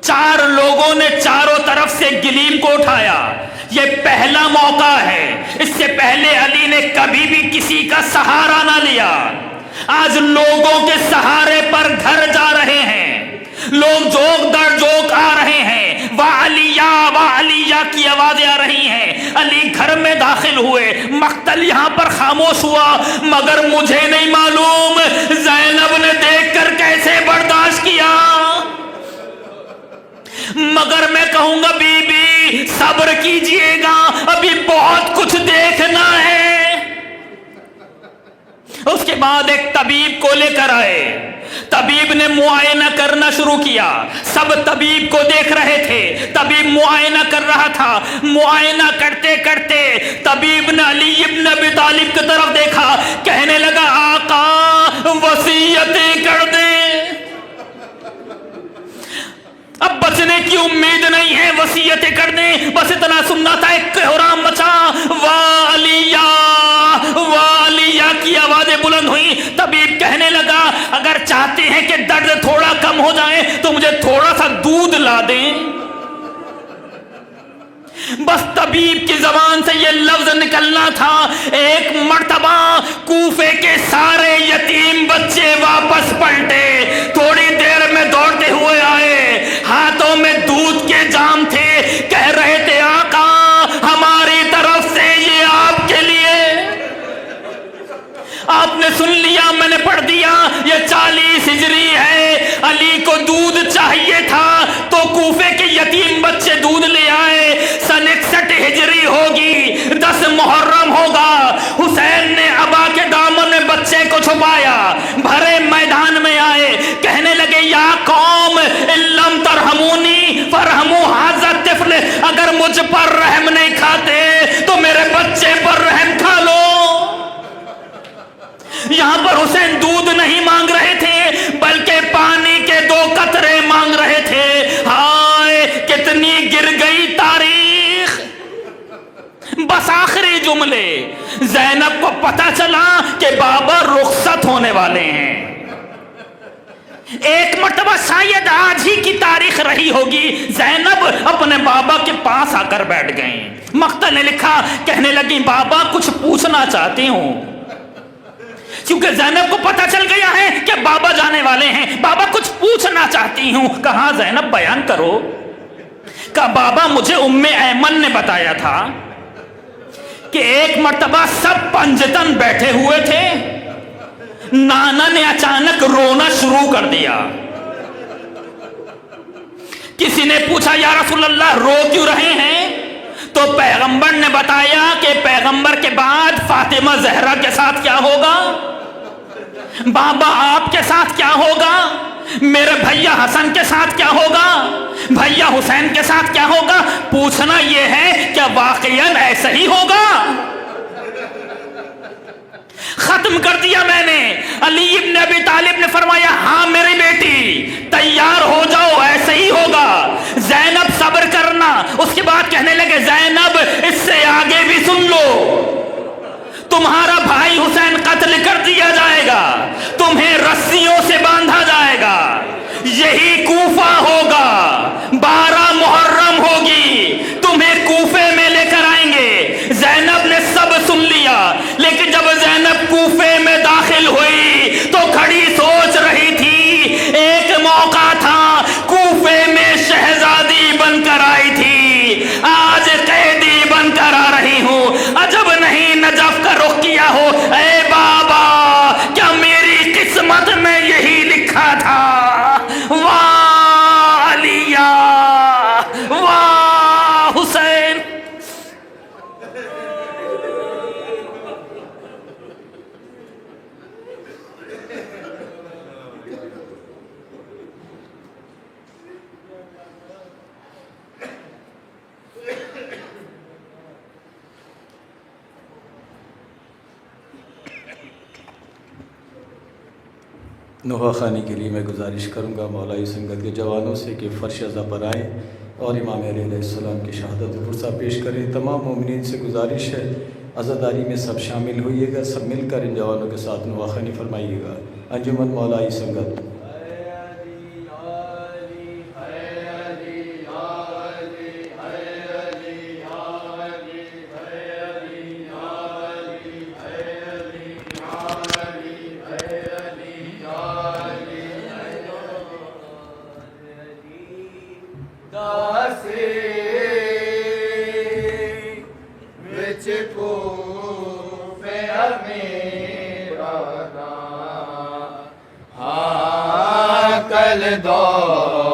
چار لوگوں نے چاروں طرف سے گلیم کو اٹھایا۔ یہ پہلا موقع ہے، اس سے پہلے علی نے کبھی بھی کسی کا سہارا نہ لیا۔ آج لوگوں کے سہارے پر گھر جا رہے ہیں، لوگ جوک در جوک آ رہے ہیں، وا علیہ کی آوازیں آ رہی ہیں۔ علی گھر میں داخل ہوئے، مقتل یہاں پر خاموش ہوا، مگر مجھے نہیں معلوم زینب نے دیکھ کر کیسے برداشت کیا، مگر میں کہوں گا بی بی صبر کیجئے گا، ابھی بہت کچھ دیکھنا ہے۔ اس کے بعد ایک طبیب کو لے کر آئے، طبیب نے معائنہ کرنا شروع کیا، سب طبیب کو دیکھ رہے تھے، طبیب معائنہ کر رہا تھا۔ معائنہ کرتے کرتے طبیب نے علی ابن ابی طالب کی طرف دیکھا، کہنے لگا آقا وصیتیں کر دیں، اب بچنے کی امید نہیں ہے، وصیتیں کر دیں۔ بس اتنا سننا تھا، ایک کوہرام مچا، والیہ کی آوازیں بلند ہوئی۔ طبیب کہنے لگا اگر چاہتے ہیں کہ درد تھوڑا کم ہو جائے تو مجھے تھوڑا سا دودھ لا دیں۔ بس طبیب کی زبان سے یہ لفظ نکلنا تھا، ایک مرتبہ کوفے کے سارے یتیم بچے واپس پلٹے، تھوڑی دیر میں دوڑتے ہوئے آئے، ہاتھوں میں دودھ کے جام تھے، کہہ رہے تھے آقا ہماری طرف سے یہ آپ کے لیے۔ آپ نے سن لیا، میں نے پڑھ دیا، یہ 40 ہجری ہے، علی کو دودھ چاہیے تھا تو کوفے کے یتیم بچے دودھ لے آئے، سن 61 ہجری ہوگی، 10 محرم ہوگا، حسین نے ابا کے دامن میں بچے کو چھپایا، بھرے میدان میں آئے، کہنے لگے یا قوم ان لم ترحمونی فرحموا ھذا الطفل، اگر مجھ پر رحم نہیں کھاتے تو میرے بچے پر رحم کھا لو۔ یہاں پر حسین دودھ نہیں مانگ رہے تھے بلکہ پانی کے 2 قطرے مانگ رہے تھے۔ ہائے کتنی گر گئی تاریخ۔ بس آخری جملے، زینب کو پتہ چلا کہ بابا رخصت ہونے والے ہیں۔ ایک مرتبہ شاید آج ہی کی تاریخ رہی ہوگی، زینب اپنے بابا کے پاس آ کر بیٹھ گئیں۔ مقتل نے لکھا، کہنے لگی بابا کچھ پوچھنا چاہتی ہوں، کیونکہ زینب کو پتہ چل گیا ہے کہ بابا جانے والے ہیں، بابا کچھ پوچھنا چاہتی ہوں۔ کہا زینب بیان کرو۔ کہا بابا مجھے ام ایمن نے بتایا تھا کہ ایک مرتبہ سب پنجتن بیٹھے ہوئے تھے، نانا نے اچانک رونا شروع کر دیا۔ کسی نے پوچھا یا رسول اللہ رو کیوں رہے ہیں؟ تو پیغمبر نے بتایا کہ پیغمبر کے بعد فاطمہ زہرا کے ساتھ کیا ہوگا، بابا آپ کے ساتھ کیا ہوگا، میرے بھیا حسن کے ساتھ کیا ہوگا، بھیا حسین کے ساتھ کیا ہوگا۔ پوچھنا یہ ہے کیا واقعاً ایسا ہی ہوگا؟ ختم کر دیا میں نے۔ علی ابن ابی طالب نے فرمایا ہاں میری بیٹی تیار ہو جاؤ، ایسا ہی ہوگا۔ زینب صبر کرنا۔ اس کے بعد کہنے لگے زینب اس سے آگے بھی سن لو، تمہارا بھائی حسین قتل کر دیا جائے گا، تمہیں رسیوں سے باندھا جائے گا، یہی کوفہ ہوگا، 12 محرم ہوگی، تمہیں کوفے میں لے کر آئیں گے۔ زینب نے سب سن لیا، لیکن جب زینب کوفے میں داخل ہوئی تو کھڑی سوچ رہی تھی، ایک موقع تھا کوفے میں شہزادی بن کر آئی تھی، آج قیدی بن کر آ رہی ہوں، عجب نہیں نجف کا رخ کیا ہو۔ اے بابا کیا میری قسمت میں یہی لکھا تھا؟ واہ علیہ واہ حسین۔ نوحہ خوانی کے لیے میں گزارش کروں گا مولائی سنگت کے جوانوں سے کہ فرش ازا پر آئیں اور امام علیہ السلام کی شہادت پرسہ پیش کریں۔ تمام مومنین سے گزارش ہے عزاداری میں سب شامل ہوئیے گا، سب مل کر ان جوانوں کے ساتھ نوحہ خوانی فرمائیے گا۔ انجمن مولائی سنگت۔ کل دو